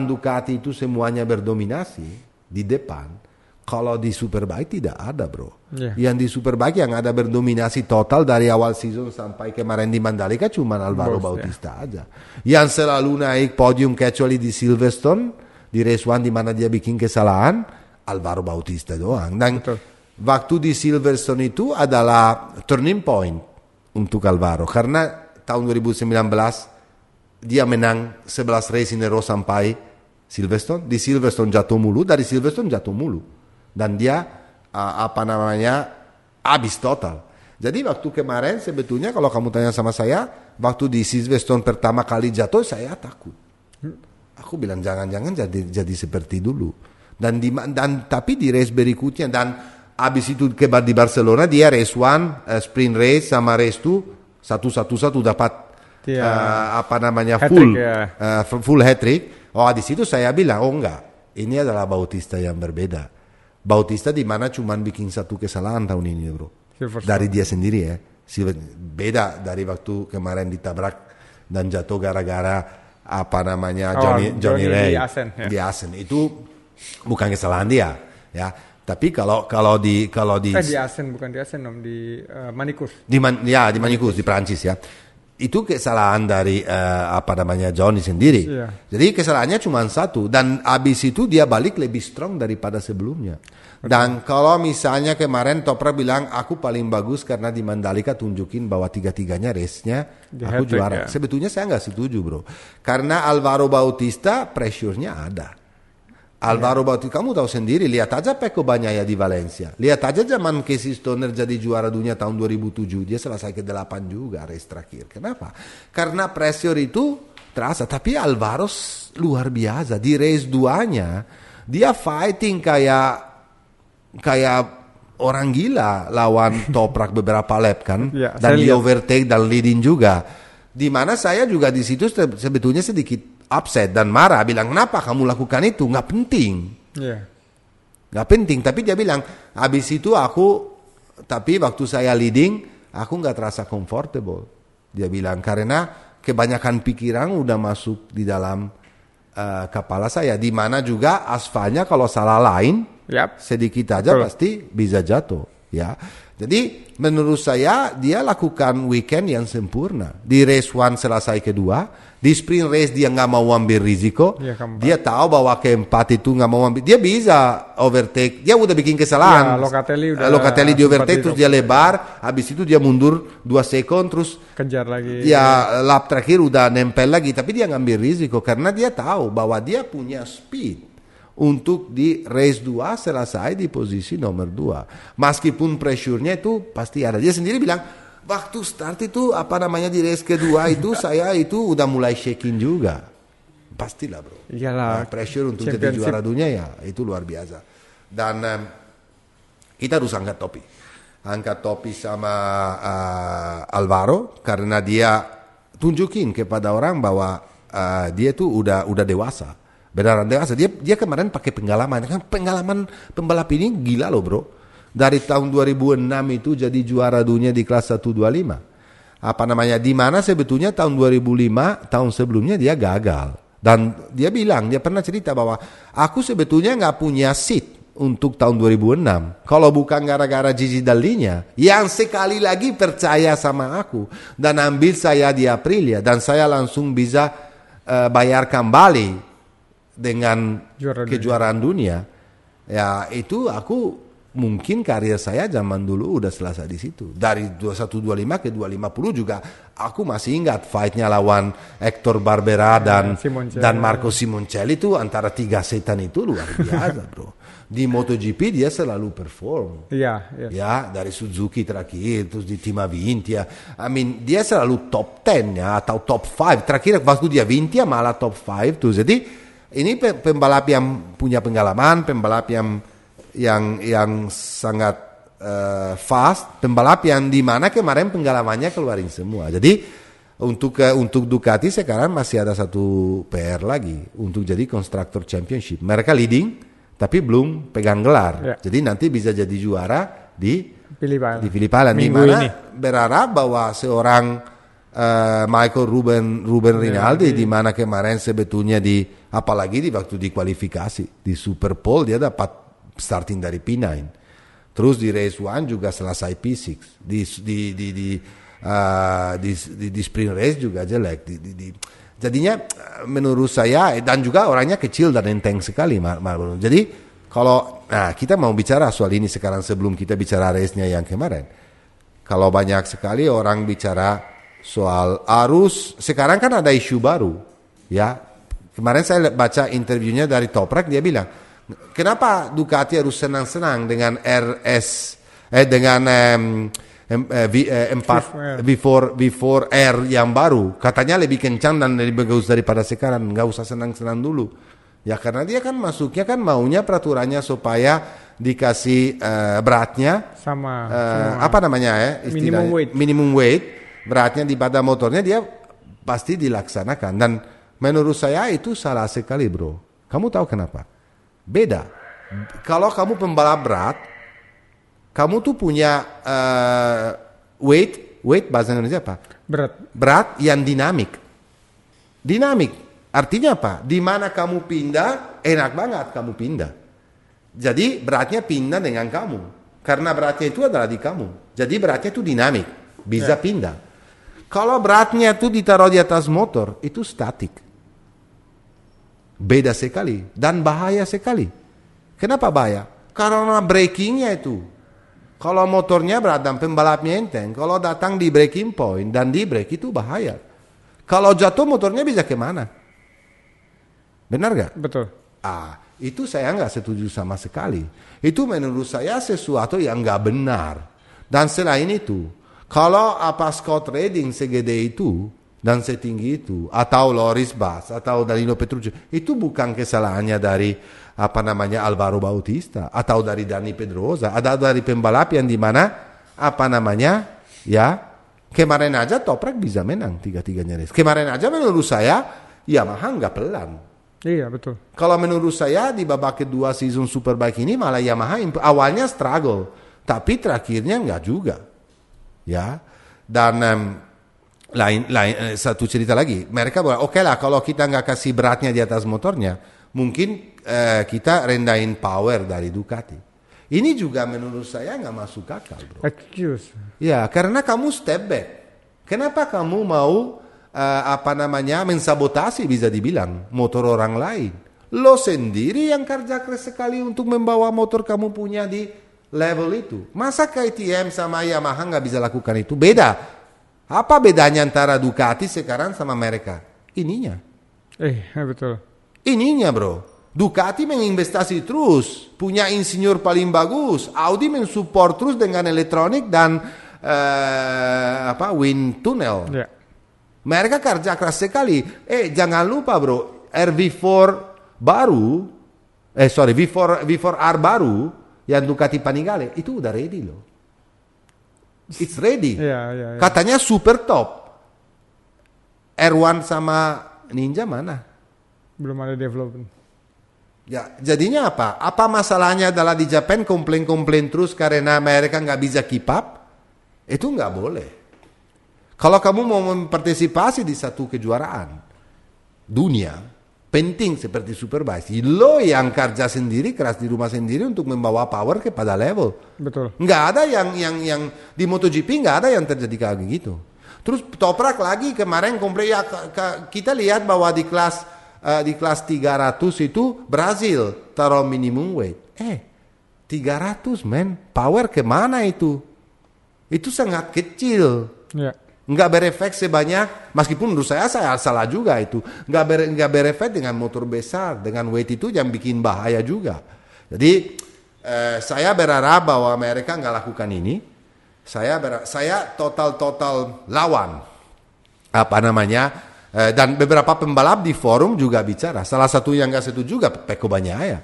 Ducati itu semuanya berdominasi di depan. Kalau di Superbike tidak ada bro. Yang di Superbike yang ada berdominasi total dari awal season sampai kemarin di Mandalika cuma Alvaro Bautista aja. Yang selalu naik podium kecuali di Silverstone di race 1 di mana dia bikin kesalahan Alvaro Bautista doang. Dan waktu di Silverstone itu adalah turning point untuk Alvaro karena tahun 2019 dia menang 11 race in a row sampai Silverstone. Di Silverstone jatuh mulu, dari Silverstone jatuh mulu. Dan dia habis total. Jadi waktu kemarin sebetulnya kalau kamu tanya sama saya, waktu di Silverstone pertama kali jatuh saya takut. Aku bilang jangan-jangan jadi seperti dulu. Dan tapi di race berikutnya dan abis itu di Barcelona dia race 1, sprint race sama race 2 satu dapat full hat-trick. Oh di situ saya bilang enggak, ini adalah Bautista yang berbeda. Bautista di mana cuman bikin satu kesalahan tahun ini bro. Dari dia sendiri ya. Beda dari waktu kemarin ditabrak dan jatuh gara-gara Johnny Ray di Asen. Itu bukan kesalahan dia ya. Tapi kalau di Asen, bukan di Asen di Manikus. Di Manikus di Prancis ya. Itu kesalahan dari Johnny sendiri. Iya. Jadi kesalahannya cuma satu dan abis itu dia balik lebih strong daripada sebelumnya. Betul. Dan kalau misalnya kemarin Toprak bilang aku paling bagus karena di Mandalika tunjukin bahwa tiga-tiganya race-nya aku juara. Ya. Sebetulnya saya nggak setuju bro. Karena Alvaro Bautista pressure-nya ada. Alvaro Bautista, kamu tahu sendiri, lihat aja Pecco Bagnaia di Valencia. Lihat aja zaman Casey Stoner jadi juara dunia tahun 2007. Dia selesai ke-8 juga race terakhir. Kenapa? Karena pressure itu terasa. Tapi Alvaro luar biasa. Di race 2-nya, dia fighting kayak orang gila lawan Toprak beberapa lap kan. Ya, dan di overtake dan leading juga. Di mana saya juga di situ sebetulnya sedikit upset dan marah, bilang kenapa kamu lakukan itu, nggak penting, nggak penting. Tapi dia bilang habis itu tapi waktu saya leading aku nggak terasa comfortable. Dia bilang karena kebanyakan pikiran udah masuk di dalam kepala saya, di mana juga aspalnya kalau salah lain sedikit aja pasti bisa jatuh, ya. Jadi menurut saya dia lakukan weekend yang sempurna. Di race 1 selesai kedua, di sprint race dia nggak mau ambil risiko. Dia tahu bahwa keempat itu nggak mau ambil. Dia bisa overtake. Dia udah bikin kesalahan. Locatelli di overtake terus dia lebar. Habis itu dia mundur 2 second terus kejar lagi. Ya lap terakhir udah nempel lagi. Tapi dia ngambil risiko karena dia tahu bahwa dia punya speed untuk di race 2 selesai di posisi nomor 2. Meskipun pressure-nya itu pasti ada. Dia sendiri bilang, waktu start itu di race kedua itu saya itu udah mulai shaking juga. Pastilah bro. Iyalah. Pressure untuk jadi juara dunia ya itu luar biasa. Dan kita harus angkat topi. Angkat topi sama Alvaro karena dia tunjukin kepada orang bahwa dia tuh udah dewasa. Beneran dewasa. Dia kemarin pakai pengalaman. Kan pengalaman pembalap ini gila loh bro. Dari tahun 2006 itu jadi juara dunia di kelas 125. Di mana sebetulnya tahun 2005, tahun sebelumnya dia gagal. Dan dia bilang, dia pernah cerita bahwa aku sebetulnya nggak punya seat untuk tahun 2006. Kalau bukan gara-gara Gigi Dall'Igna yang sekali lagi percaya sama aku dan ambil saya di Aprilia dan saya langsung bisa bayar kembali dengan kejuaraan dunia, ya itu aku mungkin karir saya zaman dulu udah selesai di situ. Dari 2125 ke 250 juga aku masih ingat fightnya lawan Hector Barbera dan Marco Simoncelli itu antara 3 setan itu luar biasa bro. Di MotoGP dia selalu perform. Ya dari Suzuki terakhir terus di Team Avintia. Dia selalu top 10 ya atau top 5. Terakhir waktu dia Avintia malah top 5 tuh. Jadi ini pembalap yang punya pengalaman, pembalap yang sangat fast, pembalap yang di mana kemarin pengalamannya keluarin semua. Jadi untuk Ducati sekarang masih ada satu PR lagi untuk jadi Constructor Championship. Mereka leading tapi belum pegang gelar. Jadi nanti bisa jadi juara di Phillip Island. Di mana berharap bahwa seorang Michael Ruben Rinaldi di mana kemarin sebetulnya apalagi di waktu di kualifikasi di Super Pole dia dapat starting dari P9, terus di race 1 juga selesai P6, di sprint race juga jelek. Jadinya menurut saya dan juga orangnya kecil dan enteng sekali Marlon. Jadi kalau kita mau bicara soal ini sekarang sebelum kita bicara race-nya yang kemarin, kalau banyak sekali orang bicara soal arus, sekarang kan ada isu baru, ya. Kemarin saya baca interviewnya dari Toprak, dia bilang, kenapa Ducati harus senang-senang dengan V4R yang baru katanya lebih kencang dan lebih bagus daripada sekarang. Nggak usah senang-senang dulu. Ya karena dia kan masuknya kan maunya peraturannya supaya dikasih beratnya sama apa namanya ya minimum weight beratnya di pada motornya dia pasti dilaksanakan dan menurut saya itu salah sekali bro. Kamu tahu kenapa? Beda. Kalau kamu pembalap berat, kamu tuh punya weight bahasa Indonesia apa? Berat yang dinamik. Artinya apa? Di mana kamu pindah, enak banget kamu pindah. Jadi beratnya pindah dengan kamu. Karena beratnya itu adalah di kamu. Jadi beratnya itu dinamik, bisa pindah. Kalau beratnya itu ditaruh di atas motor, itu statik. Beda sekali dan bahaya sekali. Kenapa bahaya? Karena breakingnya itu. Kalau motornya berat dan pembalapnya enteng, kalau datang di breaking point dan di break itu bahaya. Kalau jatuh motornya bisa kemana? Benar gak? Betul. Itu saya nggak setuju sama sekali. Itu menurut saya sesuatu yang nggak benar. Dan selain itu, kalau Scott Redding segede itu dan setinggi itu, atau Loris Bas, atau Danilo Petrucci, itu bukan kesalahannya dari Alvaro Bautista, atau dari Dani Pedrosa, atau dari pembalap yang dimana kemarin aja Toprak bisa menang tiga-tiganya race. Kemarin aja menurut saya Yamaha nggak pelan. Iya betul. Kalau menurut saya di babak kedua season Superbike ini malah Yamaha awalnya struggle, tapi terakhirnya nggak juga, ya. Dan satu cerita lagi, mereka bilang oke lah kalau kita nggak kasih beratnya di atas motornya, mungkin kita rendahin power dari Ducati. Ini juga menurut saya nggak masuk akal, bro. Excuse. Ya karena kamu step back. Kenapa kamu mau mensabotasi bisa dibilang motor orang lain. Lo sendiri yang kerja keras sekali untuk membawa motor kamu punya di level itu. Masa KTM sama Yamaha nggak bisa lakukan itu? Beda. Apa bedanya antara Ducati sekarang sama mereka? Ininya. Betul. Ininya bro. Ducati menginvestasi terus, punya insinyur paling bagus. Audi mensupport terus dengan elektronik dan wind tunnel. Yeah. Mereka kerja keras sekali. Jangan lupa bro, V4R baru yang Ducati Panigale itu udah ready loh. It's ready. Yeah. Katanya super top. R1 sama Ninja mana? Belum ada development. Ya, jadinya apa? Apa masalahnya adalah di Japan komplain terus karena mereka nggak bisa keep up? Itu nggak boleh. Kalau kamu mau mempartisipasi di satu kejuaraan dunia penting seperti Superbike, lo yang kerja sendiri keras di rumah sendiri untuk membawa power kepada level. Betul. Nggak ada yang di MotoGP nggak ada yang terjadi kayak gitu. Terus Toprak lagi kemarin komplain kita lihat bahwa di kelas 300 itu Brazil taruh minimum weight. 300 men, power kemana itu? Itu sangat kecil. Ya. Nggak berefek sebanyak, meskipun menurut saya salah juga itu. Nggak berefek dengan motor besar, dengan weight itu yang bikin bahaya juga. Jadi saya berharap bahwa mereka nggak lakukan ini. Saya total lawan. Dan beberapa pembalap di forum juga bicara. Salah satu yang nggak setuju juga Pecco Bagnaia.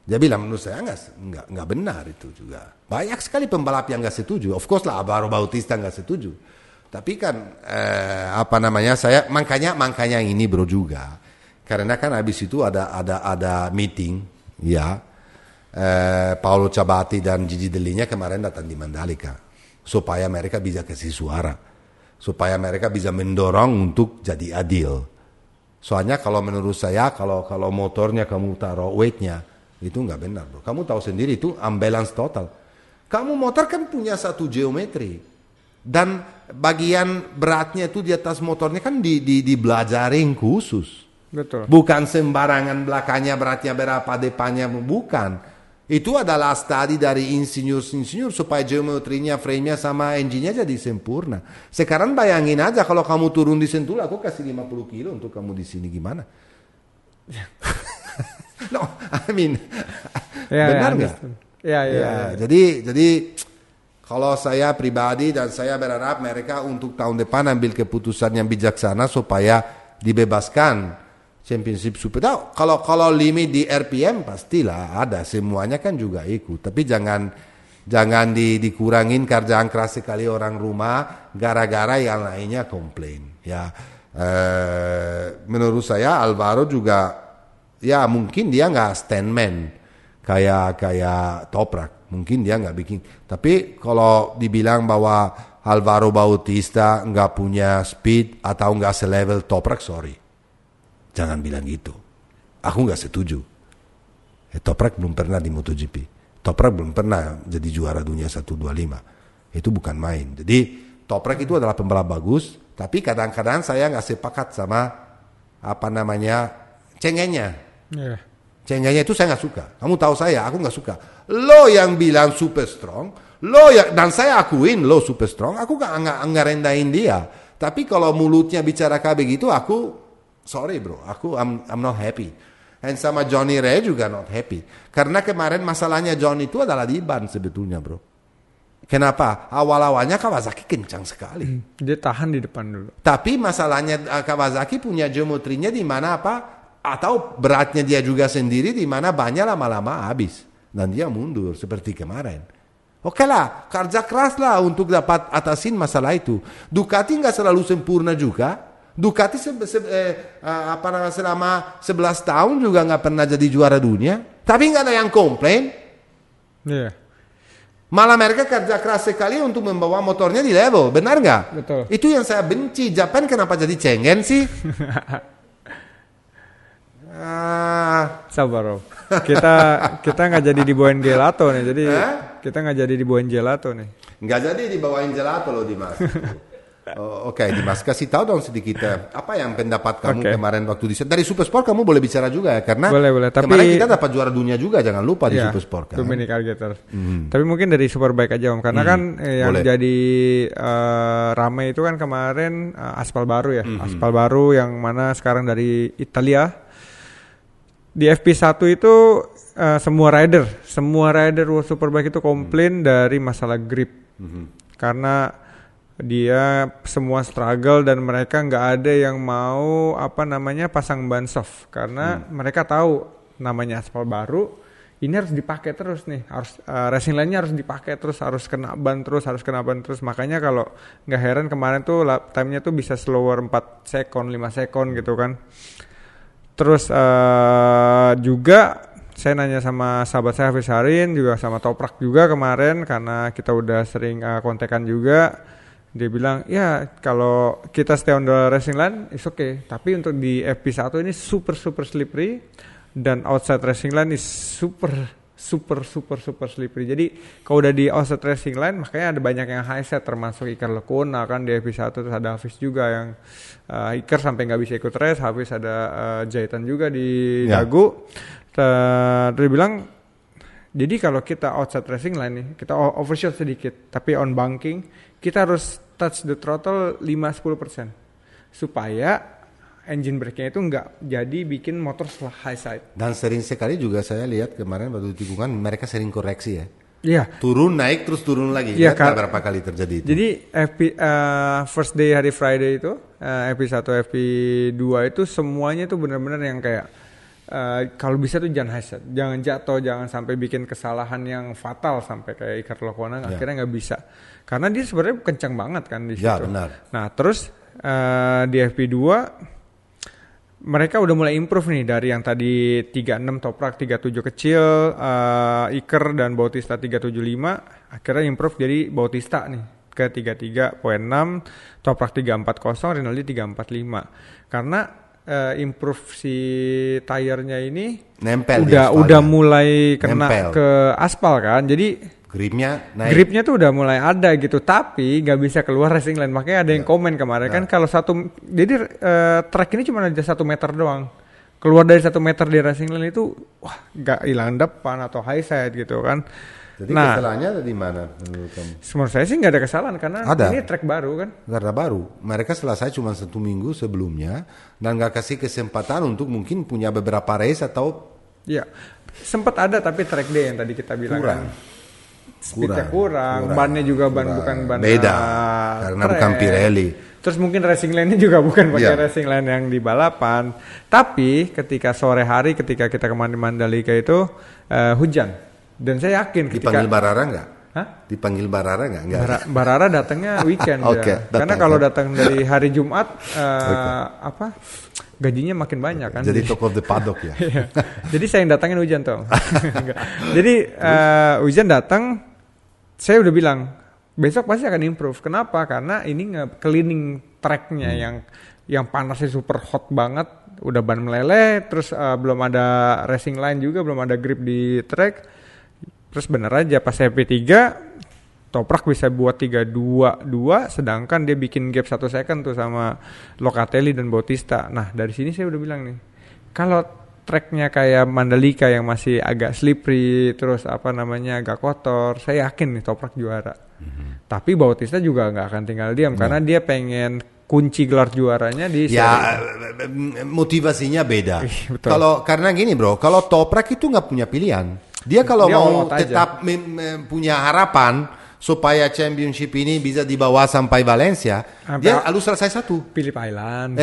Dia bilang menurut saya nggak benar itu juga. Banyak sekali pembalap yang nggak setuju. Of course lah Alvaro Bautista nggak setuju. Tapi kan saya makanya ini bro juga. Karena kan habis itu ada meeting ya. Paolo Ciabatti dan Gigi Dell'Igna kemarin datang di Mandalika supaya mereka bisa kasih suara. Supaya mereka bisa mendorong untuk jadi adil. Soalnya kalau menurut saya kalau motornya kamu taruh weightnya itu nggak benar bro. Kamu tahu sendiri itu unbalance total. Kamu motor kan punya satu geometri. Dan bagian beratnya itu di atas motornya kan dibelajarin khusus. Betul. Bukan sembarangan belakangnya beratnya berapa, depannya bukan. Itu adalah studi dari insinyur supaya geometrinya, frame-nya sama engine-nya jadi sempurna. Sekarang bayangin aja kalau kamu turun di Sentul, aku kasih 50 kilo untuk kamu di sini gimana? No, benar nggak? Ya. Jadi Kalau saya pribadi dan saya berharap mereka untuk tahun depan ambil keputusan yang bijaksana supaya dibebaskan Championship Super. Nah, kalau limit di RPM pastilah ada, semuanya kan juga ikut. Tapi jangan dikurangin kerjaan keras sekali orang rumah gara-gara yang lainnya komplain. Ya, menurut saya Alvaro juga ya mungkin dia nggak standman kayak Toprak. Mungkin dia nggak bikin. Tapi kalau dibilang bahwa Alvaro Bautista nggak punya speed atau nggak selevel Toprak, sorry. Jangan bilang gitu. Aku nggak setuju. Toprak belum pernah di MotoGP. Toprak belum pernah jadi juara dunia 125. Itu bukan main. Jadi Toprak itu adalah pembalap bagus. Tapi kadang-kadang saya nggak sepakat sama cengennya. Yeah. Cengennya itu saya nggak suka. Kamu tahu aku nggak suka. Lo yang bilang super strong, dan saya akuin lo super strong, aku nggak rendahin dia. Tapi kalau mulutnya bicara kayak begitu, aku sorry bro, I'm not happy. Dan sama Johnny Rea juga not happy. Karena kemarin masalahnya Johnny itu adalah di ban sebetulnya bro. Kenapa? Awal-awalnya Kawasaki kencang sekali. Dia tahan di depan dulu. Tapi masalahnya Kawasaki punya geometrinya di mana atau beratnya dia juga sendiri di mana banyak lama-lama habis dan dia mundur seperti kemarin. Oke lah, kerja keras lah untuk dapat atasin masalah itu. Ducati nggak selalu sempurna juga. Ducati selama 11 tahun juga nggak pernah jadi juara dunia. Tapi nggak ada yang komplain. Yeah. Malah mereka kerja keras sekali untuk membawa motornya di level, benar nggak? Betul. Itu yang saya benci. Japan kenapa jadi cengeng sih? Sabar Rob. Kita nggak jadi dibawain gelato nih. Jadi kita nggak jadi dibawain gelato nih. Nggak jadi dibawain gelato loh Dimas. Oke, Dimas kasih tahu dong sedikit apa yang pendapat kamu kemarin waktu dari Supersport. Kamu boleh bicara juga ya karena boleh. Tapi kemarin kita dapat juara dunia juga, jangan lupa di Supersport kan. Dominic Algeter. Tapi mungkin dari Superbike aja Om, karena kan yang boleh. Jadi ramai itu kan kemarin aspal baru ya, aspal baru yang mana sekarang dari Italia. Di FP1 itu semua rider World Superbike itu komplain dari masalah grip. Karena dia semua struggle dan mereka nggak ada yang mau pasang ban soft karena mereka tahu namanya aspal baru ini harus dipakai terus nih, harus racing line-nya harus dipakai terus, harus kena ban terus, makanya kalau nggak heran kemarin tuh time-nya tuh bisa slower 4 second 5 second gitu kan. Terus juga saya nanya sama sahabat saya Hafiz Harin juga sama Toprak juga kemarin karena kita udah sering kontekan juga. Dia bilang, ya kalau kita stay on the racing line, it's okay. Tapi untuk di FP1 ini super slippery. Dan outside racing line is super slippery. Jadi kalau udah di outside racing line, makanya ada banyak yang high set, termasuk Iker Lecuona kan di FP1. Terus ada Hafiz juga yang Iker sampai nggak bisa ikut race. Hafiz ada jahitan juga di dagu. Dia bilang, jadi kalau kita outside racing line nih, kita overshoot sedikit, tapi on banking, kita harus touch the throttle 5-10% supaya engine brake-nya itu nggak jadi bikin motor high side. Dan sering sekali juga saya lihat kemarin waktu tikungan mereka sering koreksi ya. Iya. Turun naik terus turun lagi. Iya. Berapa kali terjadi itu? Jadi first day hari Friday itu FP1 FP2 itu semuanya itu benar-benar yang kayak kalau bisa tuh jangan high side, jangan jatuh, jangan sampai bikin kesalahan yang fatal sampai kayak Iker Lecuona akhirnya nggak bisa. Karena dia sebenarnya kencang banget kan di situ. Ya benar. Nah terus di FP2 mereka udah mulai improve nih dari yang tadi 36 Toprak 37 kecil, Iker dan Bautista 375, akhirnya improve jadi Bautista nih ke 33.6, Toprak 340, Rinaldi 345. Karena improve si tire-nya ini nempel udah mulai kena ke aspal kan, jadi gripnya naik. Gripnya tuh udah mulai ada gitu, tapi nggak bisa keluar racing line. Makanya ada yang komen kemarin kan kalau jadi track ini cuma ada 1 meter doang. Keluar dari 1 meter di racing line itu, wah nggak hilang depan atau high side gitu kan. Jadi kesalahannya ada di mana menurut kamu? Menurut saya sih nggak ada kesalahan karena ini track baru kan. Karena baru, mereka selesai cuma 1 minggu sebelumnya dan nggak kasih kesempatan untuk mungkin punya beberapa race atau. Iya, sempat ada tapi track day yang tadi kita bilang. Kurang. speednya kurang. Bannya juga bukan ban beda karena bukan Pirelli. Terus mungkin racing line-nya juga bukan pakai racing line yang di balapan. Tapi ketika sore hari ketika kita kemarin di Mandalika itu hujan. Dan saya yakin dipanggil Barara nggak? Hah? Dipanggil Barara nggak? Barara datangnya weekend ya. Karena kalau datang dari hari Jumat gajinya makin banyak kan. Jadi top of the paddock ya. Jadi saya yang datangin hujan tuh. Jadi hujan datang, saya udah bilang besok pasti akan improve. Kenapa? Karena ini cleaning tracknya yang panasnya super hot banget, udah ban meleleh, terus belum ada racing line juga, belum ada grip di track. Terus bener aja pas FP3 Toprak bisa buat 3-2-2, sedangkan dia bikin gap 1 second tuh sama Locatelli dan Bautista. Nah dari sini saya udah bilang nih, kalau tracknya kayak Mandalika yang masih agak slippery, terus agak kotor, saya yakin nih Toprak juara. Tapi Bautista juga nggak akan tinggal diam karena dia pengen kunci gelar juaranya di motivasinya beda. Kalau karena gini bro, kalau Toprak itu nggak punya pilihan. Dia kalau mau tetap punya harapan supaya championship ini bisa dibawa sampai Valencia, dia harus selesai satu. Phillip Island.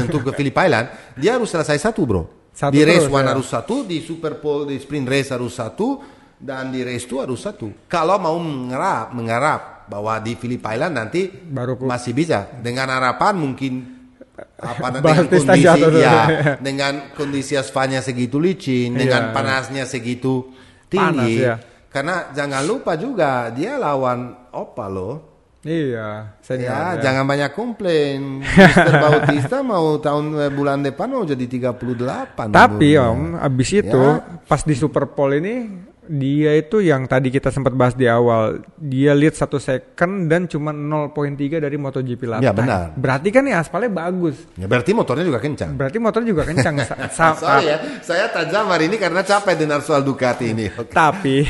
Untuk ke Phillip Island, dia harus selesai satu bro. Di race 1 harus satu, di Super Pole, di sprint race harus satu, dan di race 2 harus satu. Kalau mau mengharap bahwa di Phillip Island nanti masih bisa dengan harapan mungkin dengan kondisi aspalnya segitu licin, dengan panasnya segitu tinggi. Karena jangan lupa juga dia lawan Oppa loh. Iya, jangan banyak komplain. Mr. Bautista mau bulan depan mau jadi 38. Tapi abis itu pas di Super Pole ini dia itu yang tadi kita sempat bahas di awal, dia lead 1 second dan cuma 0.3 dari MotoGP lap time. Ya benar. Berarti kan aspalnya bagus. Ya berarti motornya juga kencang. Sorry ya, saya tajam hari ini karena capek dengar soal Ducati ini. Okay.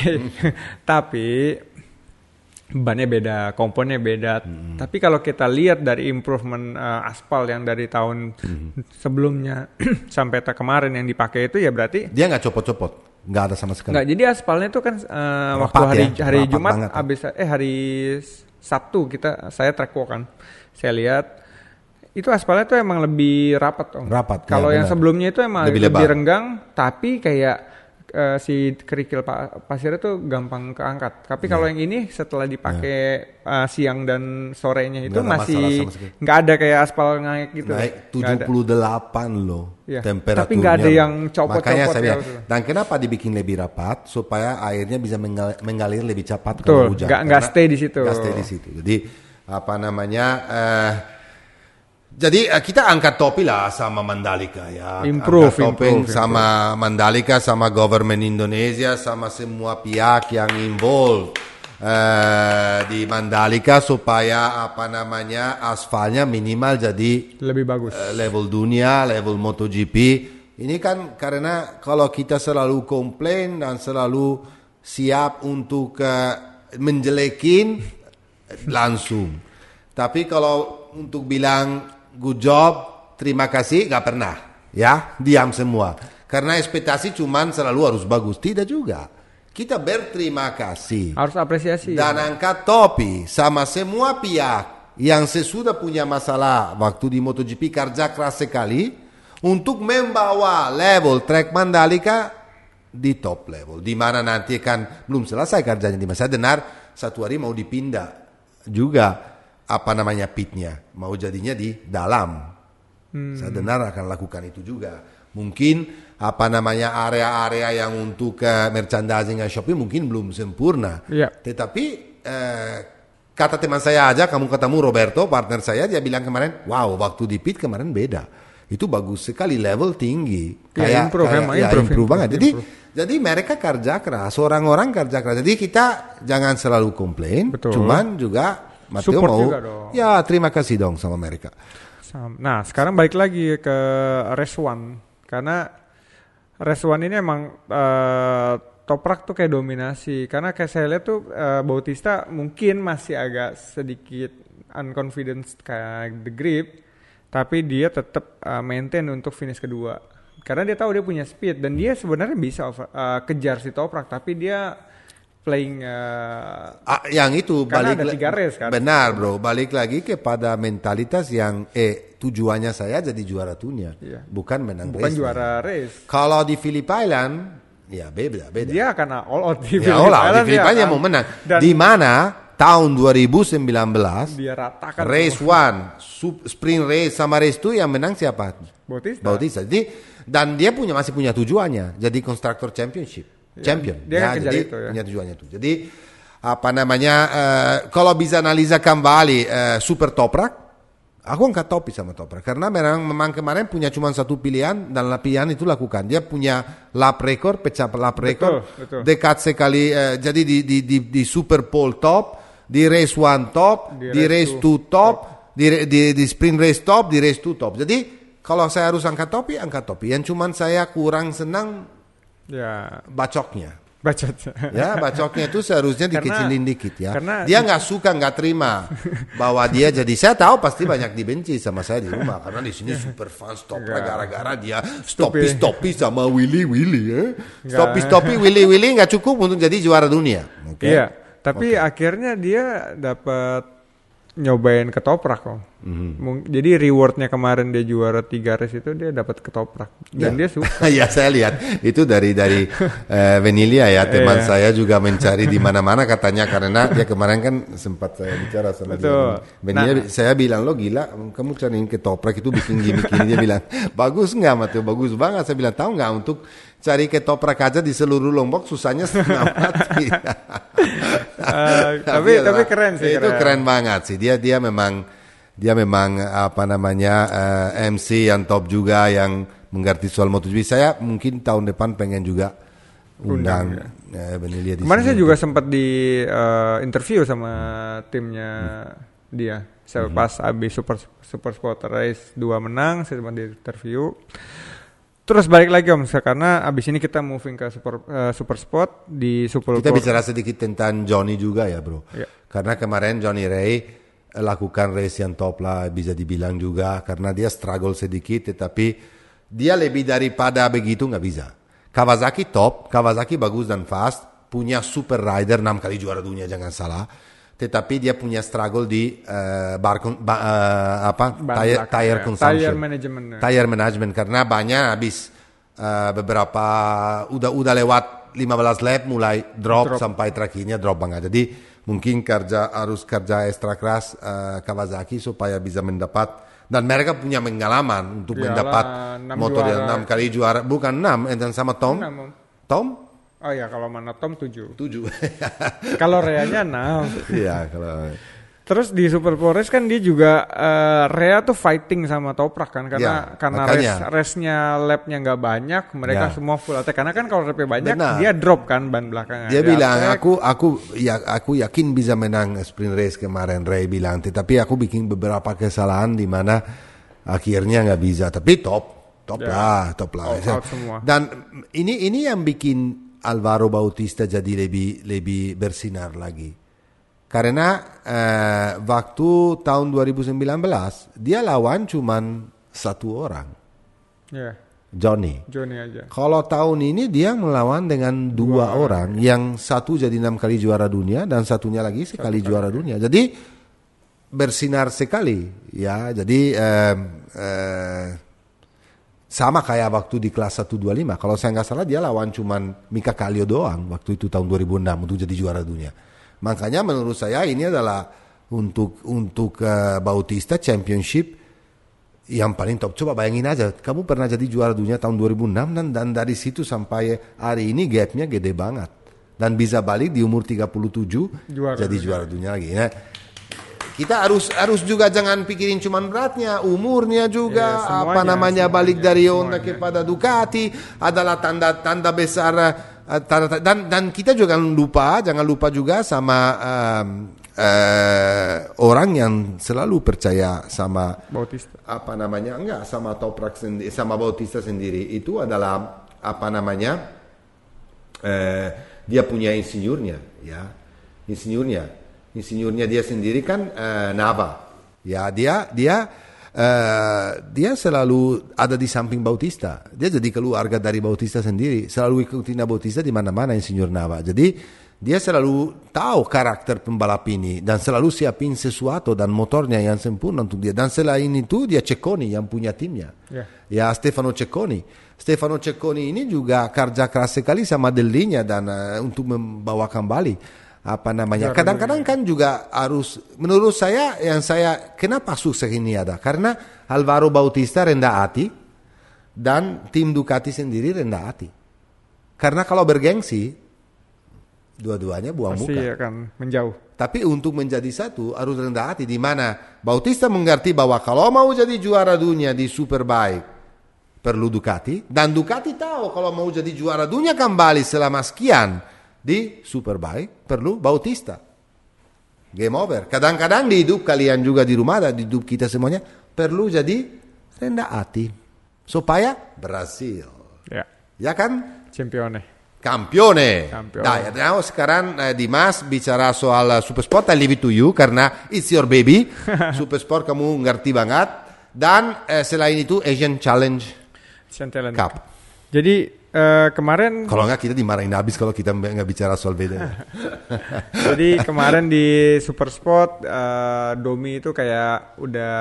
Tapi bannya beda, komponnya beda. Tapi kalau kita lihat dari improvement aspal yang dari tahun sebelumnya sampai kemarin yang dipakai itu ya berarti dia nggak copot-copot. Nggak ada sama sekali. Nggak, jadi aspalnya itu kan waktu hari Jumat hari Sabtu saya track walk kan. Saya lihat itu aspalnya tuh emang lebih rapat. Kalau yang sebelumnya itu emang lebih renggang, tapi kayak si kerikil pasirnya tuh gampang keangkat. Tapi kalau yang ini setelah dipakai siang dan sorenya itu masih nggak ada kayak aspal naik gitu. Naik 78 loh temperaturnya. Tapi nggak ada yang copot-copot. Dan kenapa dibikin lebih rapat? Supaya airnya bisa mengalir lebih cepat kalau hujan. Nggak stay di situ. Jadi jadi kita angkat topi lah sama Mandalika ya. Improve sama Mandalika, sama government Indonesia, sama semua pihak yang involved di Mandalika supaya aspalnya minimal jadi lebih bagus. Level dunia, level MotoGP. Ini kan karena kalau kita selalu komplain dan selalu siap untuk menjelekin langsung. Tapi kalau untuk bilang good job, terima kasih, gak pernah. Ya, diam semua. Karena ekspektasi cuman selalu harus bagus. Tidak juga. Kita berterima kasih. Harus apresiasi. Dan angkat topi sama semua pihak yang sesudah punya masalah waktu di MotoGP kerja keras sekali untuk membawa level track Mandalika di top level. Di mana nanti kan belum selesai kerjanya. Saya dengar satu hari mau dipindah juga pitnya, mau jadinya di dalam. Saya dengar akan lakukan itu juga. Mungkin area-area yang untuk merchandising dan shopping mungkin belum sempurna. Tetapi kata teman saya aja, kamu ketemu Roberto, partner saya, dia bilang kemarin, wow, waktu di pit kemarin beda. Itu bagus sekali, level tinggi. Improve banget. Jadi mereka kerja keras, orang-orang kerja keras. Jadi kita jangan selalu komplain, cuman juga Matteo support mau juga dong. Ya terima kasih dong sama mereka. Nah sekarang balik lagi ke race 1 karena race 1 ini emang Toprak tuh kayak dominasi karena kayak saya lihat tuh Bautista mungkin masih agak sedikit unconfident kayak the grip, tapi dia tetap maintain untuk finish kedua karena dia tahu dia punya speed dan dia sebenarnya bisa kejar si Toprak, tapi dia playing yang itu karena balik ada 3 race kan. Benar bro, balik lagi kepada mentalitas yang tujuannya saya jadi juara dunia, bukan menang race. Bukan juara race. Kalau di Phillip Island ya beda. Dia akan all out di Phillip Island. Di Phillip Island mau menang. Di mana tahun 2019 dia ratakan race 1 sprint race sama race 2 yang menang siapa? Bautista. Jadi dan dia masih punya tujuannya jadi constructor championship. Champion. Dia jadi itu, punya tujuannya itu. Jadi apa namanya kalau bisa analisa kembali Super Toprak, aku angkat topi sama Toprak karena memang kemarin punya cuma satu pilihan dan pilihan itu lakukan. Dia punya lap record, pecah lap record, betul. Dekat sekali jadi di Super Pole top, di race 1 top, di race 2 top, di sprint race top, di race 2 top. Jadi kalau saya harus angkat topi. Yang cuma saya kurang senang bacoknya. Bacoknya itu seharusnya dikecilin dikit ya. Dia nggak terima bahwa dia jadi. Saya tahu pasti banyak dibenci sama saya di rumah karena di sini super fans Toprak gara-gara dia stopi sama Willy ya. Stopi Willy nggak cukup untuk jadi juara dunia. Okay? Iya. Tapi akhirnya dia dapat nyobain ketoprak kok. Jadi rewardnya kemarin dia juara 3 race itu dia dapat ketoprak dan dia suka. Ya saya lihat itu dari Venilia ya teman saya juga mencari di mana-mana katanya karena dia kemarin kan sempat saya bicara sama dia. Venilia saya bilang lo gila kamu cariin ketoprak itu bikin gimmick ini, dia bilang bagus nggak Mateo, bagus banget. Saya bilang tahu nggak untuk cari ketoprak aja di seluruh Lombok susahnya setengah mati. Tapi keren sih. Itu keren banget sih. Dia memang apa namanya MC yang top juga yang mengerti soal MotoGP. Saya mungkin tahun depan pengen juga undang Venilia di kemarin saya juga sempat di interview sama timnya dia. Saya pas abis Super Sport Race 2 menang, saya sempat di interview. Terus balik lagi Om, karena abis ini kita moving ke super sport di Super. Kita bicara sedikit tentang Johnny juga ya bro. Karena kemarin Johnny Ray lakukan race yang top lah bisa dibilang juga. Karena dia struggle sedikit tetapi dia lebih daripada begitu nggak bisa. Kawasaki top, Kawasaki bagus dan fast. Punya super rider 6 kali juara dunia jangan salah. Tetapi dia punya struggle di tire consumption, tire management karena banyak habis beberapa udah lewat 15 lap mulai drop sampai terakhirnya drop banget. Jadi mungkin harus kerja ekstra keras Kawasaki supaya bisa mendapat dan mereka punya pengalaman untuk mendapat motor yang 6 kali juara, bukan 6 dan sama Tom. Oh ya kalau mana Tom 7. Kalau Rea-nya 6. Iya kalau. Terus di Super Forest kan dia juga Rea tuh fighting sama Toprak kan karena race-nya lapnya nggak banyak, mereka semua full attack karena kan kalau lapnya banyak dia drop kan ban belakangnya. Dia bilang aku yakin bisa menang sprint race kemarin, Ray bilang, tapi aku bikin beberapa kesalahan di mana akhirnya nggak bisa, tapi top lah. Dan ini yang bikin Alvaro Bautista jadi lebih bersinar lagi. Karena waktu tahun 2019 dia lawan cuman satu orang. Johnny aja. Kalau tahun ini dia melawan dengan dua orang. Yang satu jadi 6 kali juara dunia dan satunya lagi sekali juara dunia. Jadi bersinar sekali ya. Jadi sama kayak waktu di kelas 125. Kalau saya nggak salah dia lawan cuman Mika Kallio doang waktu itu tahun 2006 untuk jadi juara dunia. Makanya menurut saya ini adalah untuk Bautista Championship yang paling top. Coba bayangin aja, kamu pernah jadi juara dunia tahun 2006 dan dari situ sampai hari ini gapnya gede banget. Dan bisa balik di umur 37 jadi juara dunia lagi. Nah, kita harus juga jangan pikirin cuman beratnya, umurnya juga, semuanya, balik dari Honda kepada Ducati adalah tanda besar dan kita juga jangan lupa juga sama orang yang selalu percaya sama Bautista. Sama Toprak sendiri, sama Bautista sendiri itu adalah dia punya insinyurnya dia sendiri kan Nava. Ya dia selalu ada di samping Bautista. Dia jadi keluarga dari Bautista sendiri. Selalu ikutin Bautista di mana-mana insinyur Nava. Jadi dia selalu tahu karakter pembalap ini dan selalu siapin sesuatu dan motornya yang sempurna untuk dia. Dan selain itu dia Cecconi yang punya timnya. Ya Stefano Cecconi. Stefano Cecconi ini juga kerja keras sekali sama Dellinya dan untuk membawa kembali kadang-kadang kan juga harus, menurut saya kenapa sukses ini ada karena Alvaro Bautista rendah hati dan tim Ducati sendiri rendah hati. Karena kalau bergengsi dua-duanya buang pasti muka. Akan menjauh. Tapi untuk menjadi satu harus rendah hati, di mana Bautista mengerti bahwa kalau mau jadi juara dunia di Superbike perlu Ducati, dan Ducati tahu kalau mau jadi juara dunia kembali selama sekian di Superbike perlu Bautista. Game over. Kadang-kadang di hidup kalian juga di rumah dan di hidup kita semuanya perlu jadi rendah hati supaya berhasil. Ya kan? Campione. Dai, andiamo sekarang Dimas bicara soal Supersport. I leave it to you karena it's your baby. Supersport kamu ngerti banget. Dan selain itu Asian Challenge Cup. Jadi kemarin kalau nggak kita dimarahin habis kalau kita nggak bicara soal beda. Jadi kemarin di Supersport Domi itu kayak udah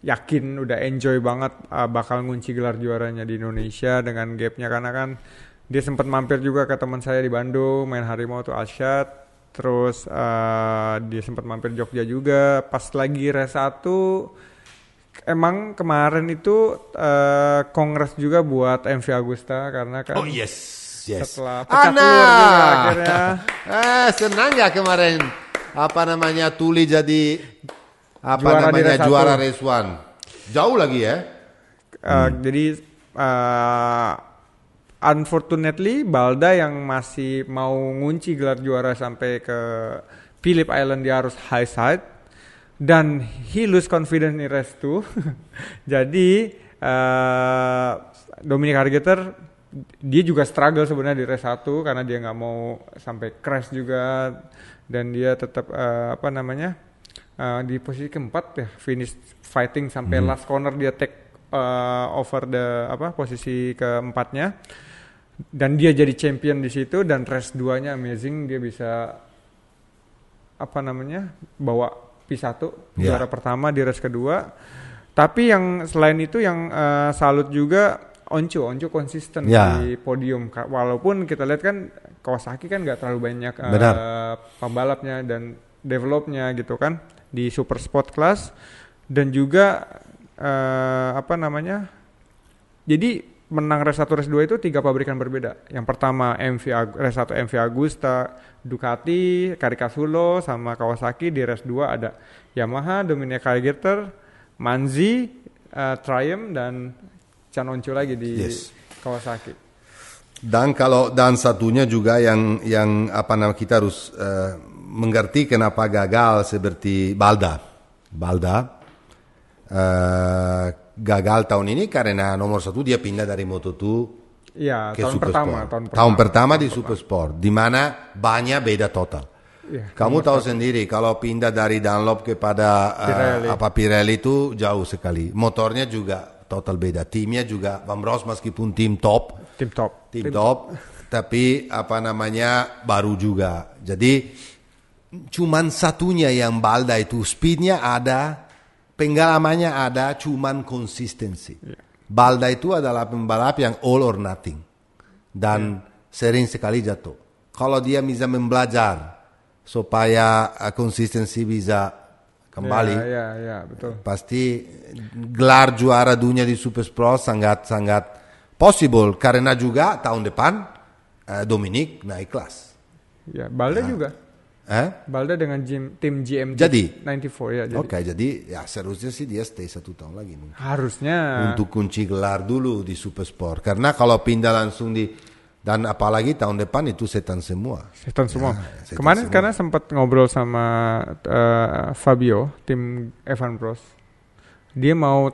yakin, udah enjoy banget bakal ngunci gelar juaranya di Indonesia dengan gapnya, karena kan dia sempat mampir juga ke teman saya di Bandung main harimau tuh Arsyad, terus dia sempat mampir Jogja juga pas lagi race 1. Emang kemarin itu kongres juga buat MV Agusta karena kan setelah pecah telur juga akhirnya senang ya kemarin Tuli jadi juara race 1 jauh lagi ya. Jadi unfortunately Balda yang masih mau ngunci gelar juara sampai ke Phillip Island dia harus high side dan he lose confidence in race 2. Jadi Dominic Hargeter dia juga struggle sebenarnya di race 1 karena dia nggak mau sampai crash juga dan dia tetap di posisi keempat ya, finish fighting sampai last corner dia take over posisi keempatnya. Dan dia jadi champion di situ dan race 2-nya amazing, dia bisa bawa P1 juara pertama di race kedua. Tapi yang selain itu yang salut juga Onco konsisten di podium, walaupun kita lihat kan Kawasaki kan nggak terlalu banyak pembalapnya dan developnya gitu kan di super sport class, dan juga jadi menang race 1 race 2 itu 3 pabrikan berbeda. Yang pertama race 1 MV Agusta, Ducati, Caricasulo sama Kawasaki. Di race 2 ada Yamaha, Dominic Hargeter, Manzi, Triumph dan Can Onco lagi di Kawasaki. Dan satunya juga yang kita harus mengerti kenapa gagal seperti Balda gagal tahun ini karena nomor 1 dia pindah dari Moto2 ke tahun pertama di Supersport, di mana banyak beda total. Kamu tahu sendiri kalau pindah dari Dunlop kepada Pirelli itu jauh sekali. Motornya juga total beda, timnya juga Van Bros meskipun tim top, tapi baru juga. Jadi cuman satunya yang Balda itu speednya ada, pengalamannya ada, cuman konsistensi. Balda itu adalah pembalap yang all or nothing dan sering sekali jatuh. Kalau dia bisa membelajar supaya konsistensi bisa kembali, betul. Pasti gelar juara dunia di Supersport sangat possible, karena juga tahun depan Dominic naik kelas. Balda juga. Balda dengan tim GMT jadi 94 ya. Jadi seharusnya sih dia stay 1 tahun lagi mungkin. Harusnya. Untuk kunci gelar dulu di Supersport. Karena kalau pindah langsung dan apalagi tahun depan itu setan semua. Kemarin karena sempat ngobrol sama Fabio, tim Evan Bros. Dia mau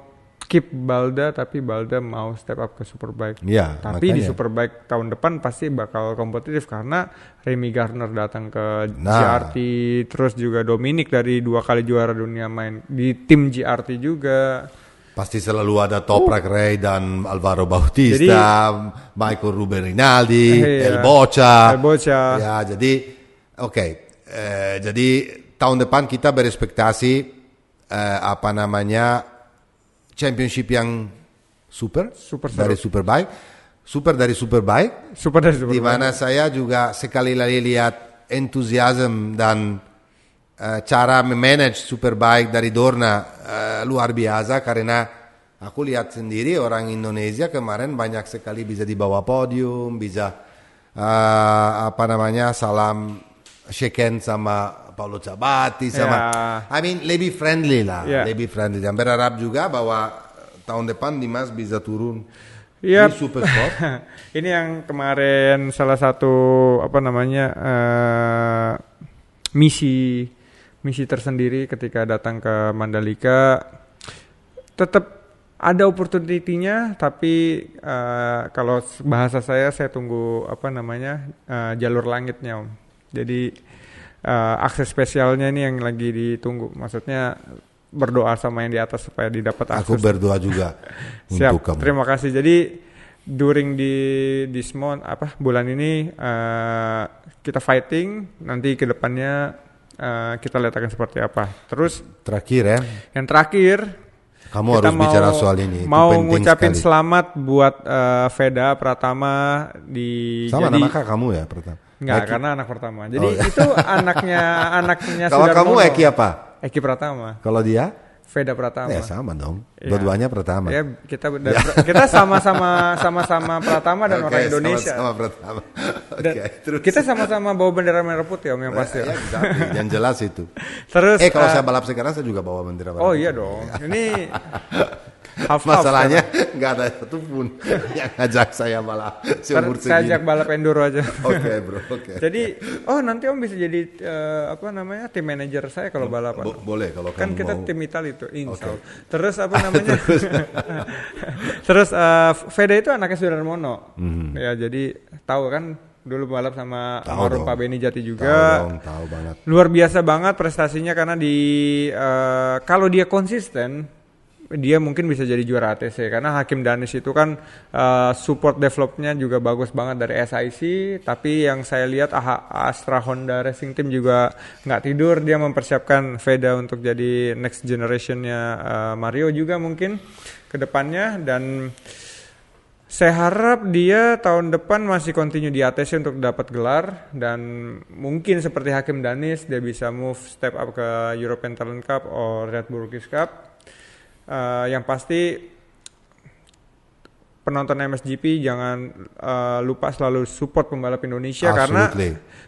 keep Balda, tapi Balda mau step up ke Superbike. Tapi di Superbike tahun depan pasti bakal kompetitif karena Remy Gardner datang ke GRT, terus juga Dominic dari 2 kali juara dunia main di tim GRT juga. Pasti selalu ada Toprak Ray dan Alvaro Bautista, Michael Ruben Rinaldi, El Bocha. Ya, jadi oke. Jadi tahun depan kita berespektasi championship yang super dari Superbike. Super dari Superbike. Di mana saya juga sekali lagi lihat entusiasme dan cara memanage Superbike dari Dorna luar biasa, karena aku lihat sendiri orang Indonesia kemarin banyak sekali bisa dibawa podium, bisa salam shake hand sama Paolo Ciabatti sama lebih friendly lah, lebih friendly, dan berharap juga bahwa tahun depan Dimas bisa turun di Supersport. Ini yang kemarin salah satu misi tersendiri ketika datang ke Mandalika. Tetap ada opportunity-nya, tapi kalau bahasa saya tunggu jalur langitnya, Om. Jadi akses spesialnya ini yang lagi ditunggu. Maksudnya berdoa sama yang di atas supaya didapat akses. Aku berdoa juga. Siap. Untuk kamu. Terima kasih. Jadi during this month bulan ini kita fighting, nanti ke depannya kita lihat akan seperti apa. Terus terakhir yang terakhir kamu harus bicara soal ini. Mau ngucapin selamat buat Veda Pratama sama nama kamu ya Pratama. Enggak, karena anak pertama. Jadi itu anaknya Kalau kamu Eki apa? Eki Pratama. Kalau dia? Veda Pratama. Ya sama dong. Dua-duanya Pratama. Ya, kita sama-sama Pratama dan orang Indonesia. Sama-sama Pratama. Terus kita sama-sama bawa bendera merah putih, Om, yang pasti. Ya, yang jelas itu. Terus kalau saya balap sekarang saya juga bawa bendera merah putih. Oh iya dong. Ini masalahnya nggak ada satupun yang ngajak saya balap. Saya ajak balap enduro aja. Oke, bro. Jadi nanti Om bisa jadi tim manajer saya kalau balapan. Boleh kalau kan kamu kita mau. tim Itali itu, insya. Terus terus Veda itu anaknya Sudarmono. Ya, jadi tahu kan dulu balap sama Pak Beni Jati juga. Tahu banget. Luar biasa banget prestasinya, karena kalau dia konsisten dia mungkin bisa jadi juara ATC, karena Hakim Danis itu kan support developnya juga bagus banget dari SIC. Tapi yang saya lihat Astra Honda Racing Team juga nggak tidur, dia mempersiapkan Veda untuk jadi next generationnya Mario juga mungkin ke depannya. Dan saya harap dia tahun depan masih continue di ATC untuk dapat gelar, dan mungkin seperti Hakim Danis dia bisa step up ke European Talent Cup atau Red Bull Rookies Cup. Yang pasti penonton MXGP jangan lupa selalu support pembalap Indonesia.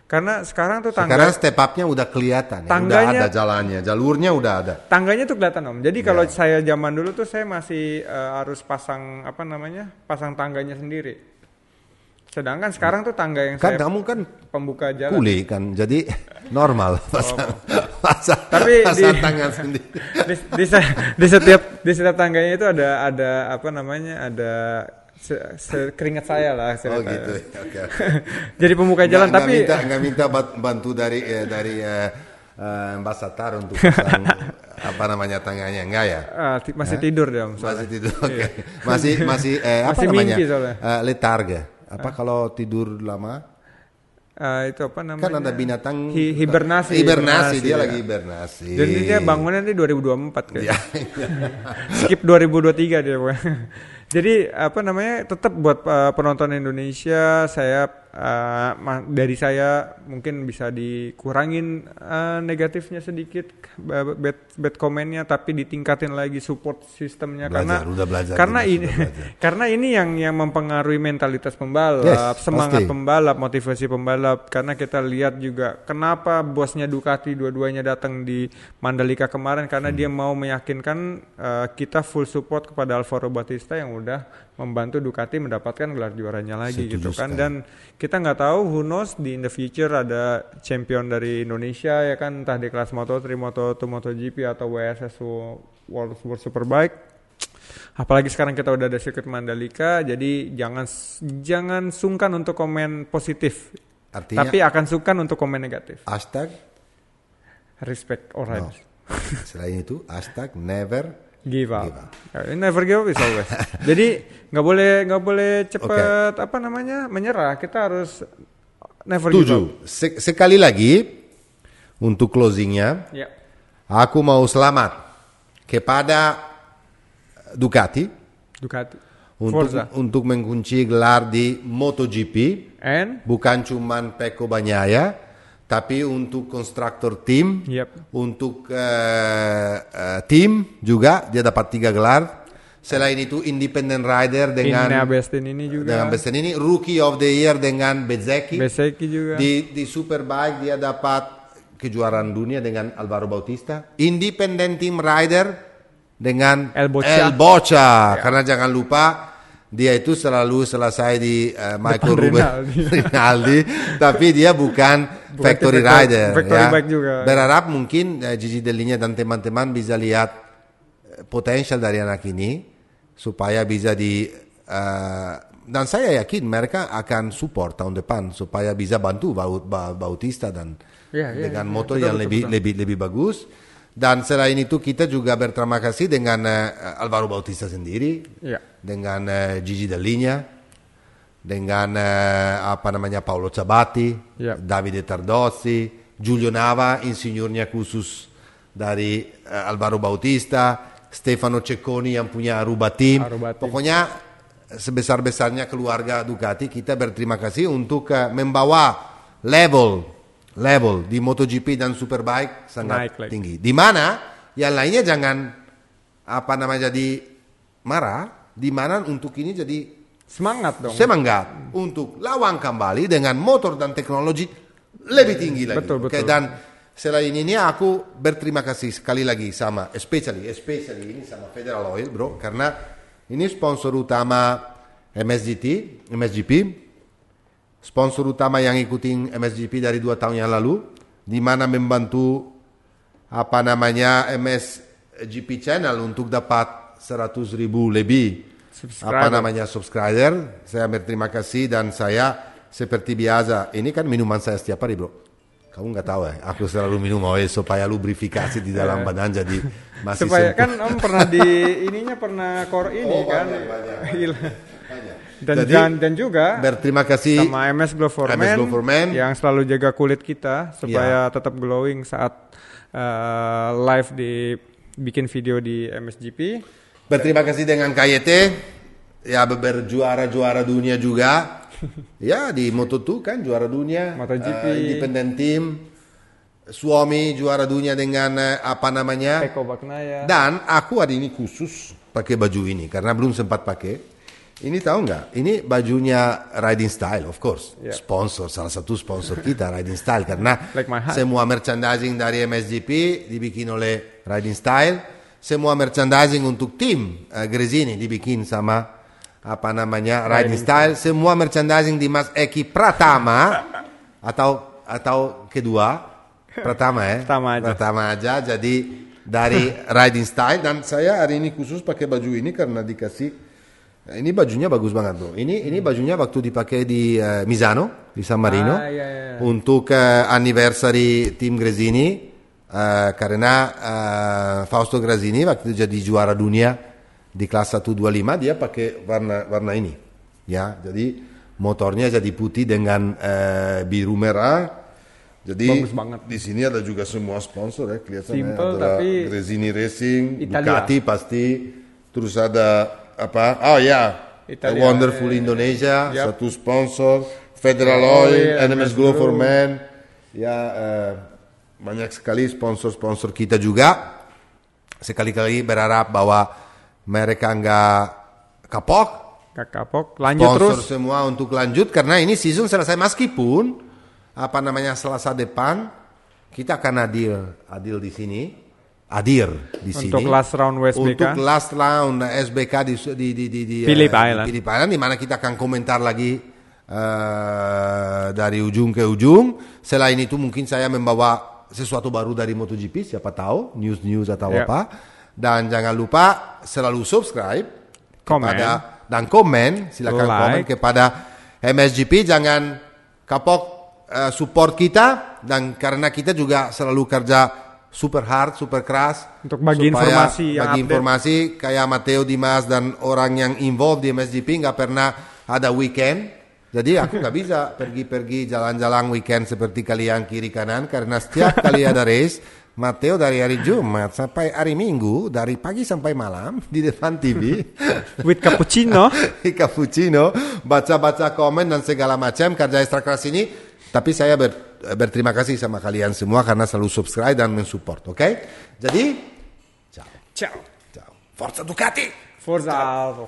Karena sekarang tuh sekarang step up-nya udah kelihatan, udah ada jalannya, jalurnya udah ada. Tangganya tuh kelihatan, Om. Jadi kalau saya zaman dulu tuh saya masih harus pasang tangganya sendiri. Sedangkan sekarang tuh tangga yang kamu kan pembuka jalan. Kuli kan, jadi normal pasang tangan sendiri. Di setiap tangganya itu ada keringat saya lah. Oh gitu. Okay. Jadi pembuka jalan, tapi nggak minta bantu dari Ambasador untuk pasang tangganya, enggak ya? Masih tidur dia, Om. Masih tidur. Oke. Masih mimpi soalnya. Letarga. Kalau tidur lama? Itu apa namanya? Kan ada binatang hibernasi. Dia lagi hibernasi. Dan dia bangunnya nanti 2024 kan. Skip 2023 dia. Jadi tetap buat penonton Indonesia, dari saya mungkin bisa dikurangin negatifnya sedikit, bad komennya, tapi ditingkatin lagi support sistemnya. Karena ini yang mempengaruhi mentalitas pembalap, semangat pembalap, motivasi pembalap. Karena kita lihat juga kenapa bosnya Ducati dua-duanya datang di Mandalika kemarin, karena dia mau meyakinkan kita full support kepada Alvaro Bautista yang udah membantu Ducati mendapatkan gelar juaranya lagi. Gitu kan. Dan kita nggak tahu, who knows, in the future ada champion dari Indonesia ya kan, entah di kelas Moto3, Moto2, MotoGP atau WSS World Superbike. Apalagi sekarang kita udah ada sirkuit Mandalika, jadi jangan sungkan untuk komen positif. Artinya, tapi akan sungkan untuk komen negatif. Hashtag respect orange. Selain itu, hashtag never Give up. Never give up is always. Jadi nggak boleh cepat menyerah. Kita harus never give up. Sekali lagi untuk closingnya, aku mau selamat kepada Ducati untuk mengunci gelar di MotoGP, bukan cuman Pecco Bagnaia. Tapi untuk konstruktor tim, untuk tim juga dia dapat 3 gelar. Selain itu independent rider dengan Bastianini, rookie of the year dengan Bezzecchi juga. Di Superbike dia dapat kejuaraan dunia dengan Alvaro Bautista. Independent team rider dengan El Boccia. Karena jangan lupa dia itu selalu selesai di Michael Rinaldi, tapi dia bukan factory rider. Bike juga. Berharap mungkin Gigi Dell'Igna dan teman-teman bisa lihat potensial dari anak ini supaya bisa dan saya yakin mereka akan support tahun depan supaya bisa bantu Bautista dan dengan motor yang lebih bagus. Dan selain itu kita juga berterima kasih dengan Alvaro Bautista sendiri, dengan Gigi Dell'Igna, dengan Paolo Ciabatti, Davide Tardozzi, Giulio Nava, insinyurnya khusus dari Alvaro Bautista, Stefano Cecconi yang punya Aruba Team. Pokoknya sebesar-besarnya keluarga Ducati kita berterima kasih untuk membawa level di MotoGP dan Superbike sangat tinggi. Di mana yang lainnya jangan jadi marah, di mana untuk ini jadi semangat untuk lawan kembali dengan motor dan teknologi lebih tinggi lagi. Betul. Dan selain ini aku berterima kasih sekali lagi sama especially ini sama Federal Oil, bro, karena ini sponsor utama MSGP. Sponsor utama yang ikutin MSGP dari 2 tahun yang lalu, di mana membantu MSGP channel untuk dapat 100,000 lebih subscriber. Saya berterima kasih dan saya seperti biasa, ini kan minuman saya setiap hari, bro. Kamu nggak tahu ya, aku selalu minum oil supaya lubrifikasi di dalam badan jadi masih supaya kan Om pernah pernah kan. Dan juga berterima kasih sama MS Glow for Men yang selalu jaga kulit kita supaya tetap glowing saat live bikin video di MSGP. Berterima kasih dengan KYT berjuara dunia juga. Di Moto2 kan juara dunia, MotoGP, independent team. Suami juara dunia dengan Pecco Bagnaia. Dan aku hari ini khusus pakai baju ini karena belum sempat pakai. Ini tahu nggak? Ini bajunya Riding Style, of course. Salah satu sponsor kita Riding Style karena semua merchandising dari MSGP dibikin oleh Riding Style, semua merchandising untuk tim Gresini dibikin sama Riding Style, semua merchandising di Mas Eki Pratama atau kedua Pratama Pratama aja. Jadi dari Riding Style, dan saya hari ini khusus pakai baju ini karena dikasih. Ini bajunya bagus banget, bro. Ini bajunya waktu dipakai di Misano, di San Marino, untuk anniversary tim Gresini, karena Fausto Gresini waktu jadi juara dunia di kelas 125 dia pakai warna ini, Jadi motornya jadi putih dengan biru merah. Jadi di sini ada juga semua sponsor kelihatannya. Simple ada tapi Gresini Racing, Italia. Ducati pasti, terus ada Italia, Wonderful Indonesia, satu sponsor, Federal Oil, NMS Glow for Men, banyak sekali sponsor kita juga. Sekali-kali berharap bahwa mereka nggak kapok, lanjut sponsor terus semua untuk lanjut karena ini season selesai, meskipun Selasa depan kita akan hadir di sini. Untuk last round SBK. Untuk last round SBK di Phillip Island, di mana kita akan komentar lagi dari ujung ke ujung. Selain itu mungkin saya membawa sesuatu baru dari MotoGP, siapa tahu news atau apa. Dan jangan lupa selalu subscribe, dan komen, silakan komen kepada MSGP. Jangan kapok support kita, dan karena kita juga selalu kerja super hard, super keras untuk bagi informasi kayak Matteo Dimas dan orang yang involved di MSGP nggak pernah ada weekend. Jadi aku nggak bisa pergi-pergi jalan-jalan weekend seperti kalian kiri kanan karena setiap kali ada race Matteo dari hari Jumat sampai hari Minggu dari pagi sampai malam di depan TV with cappuccino baca-baca komen dan segala macam kerja ekstra keras ini. Tapi saya berterima kasih sama kalian semua karena selalu subscribe dan mensupport, oke? Jadi ciao. Ciao. Forza Ducati. Forza Alfa.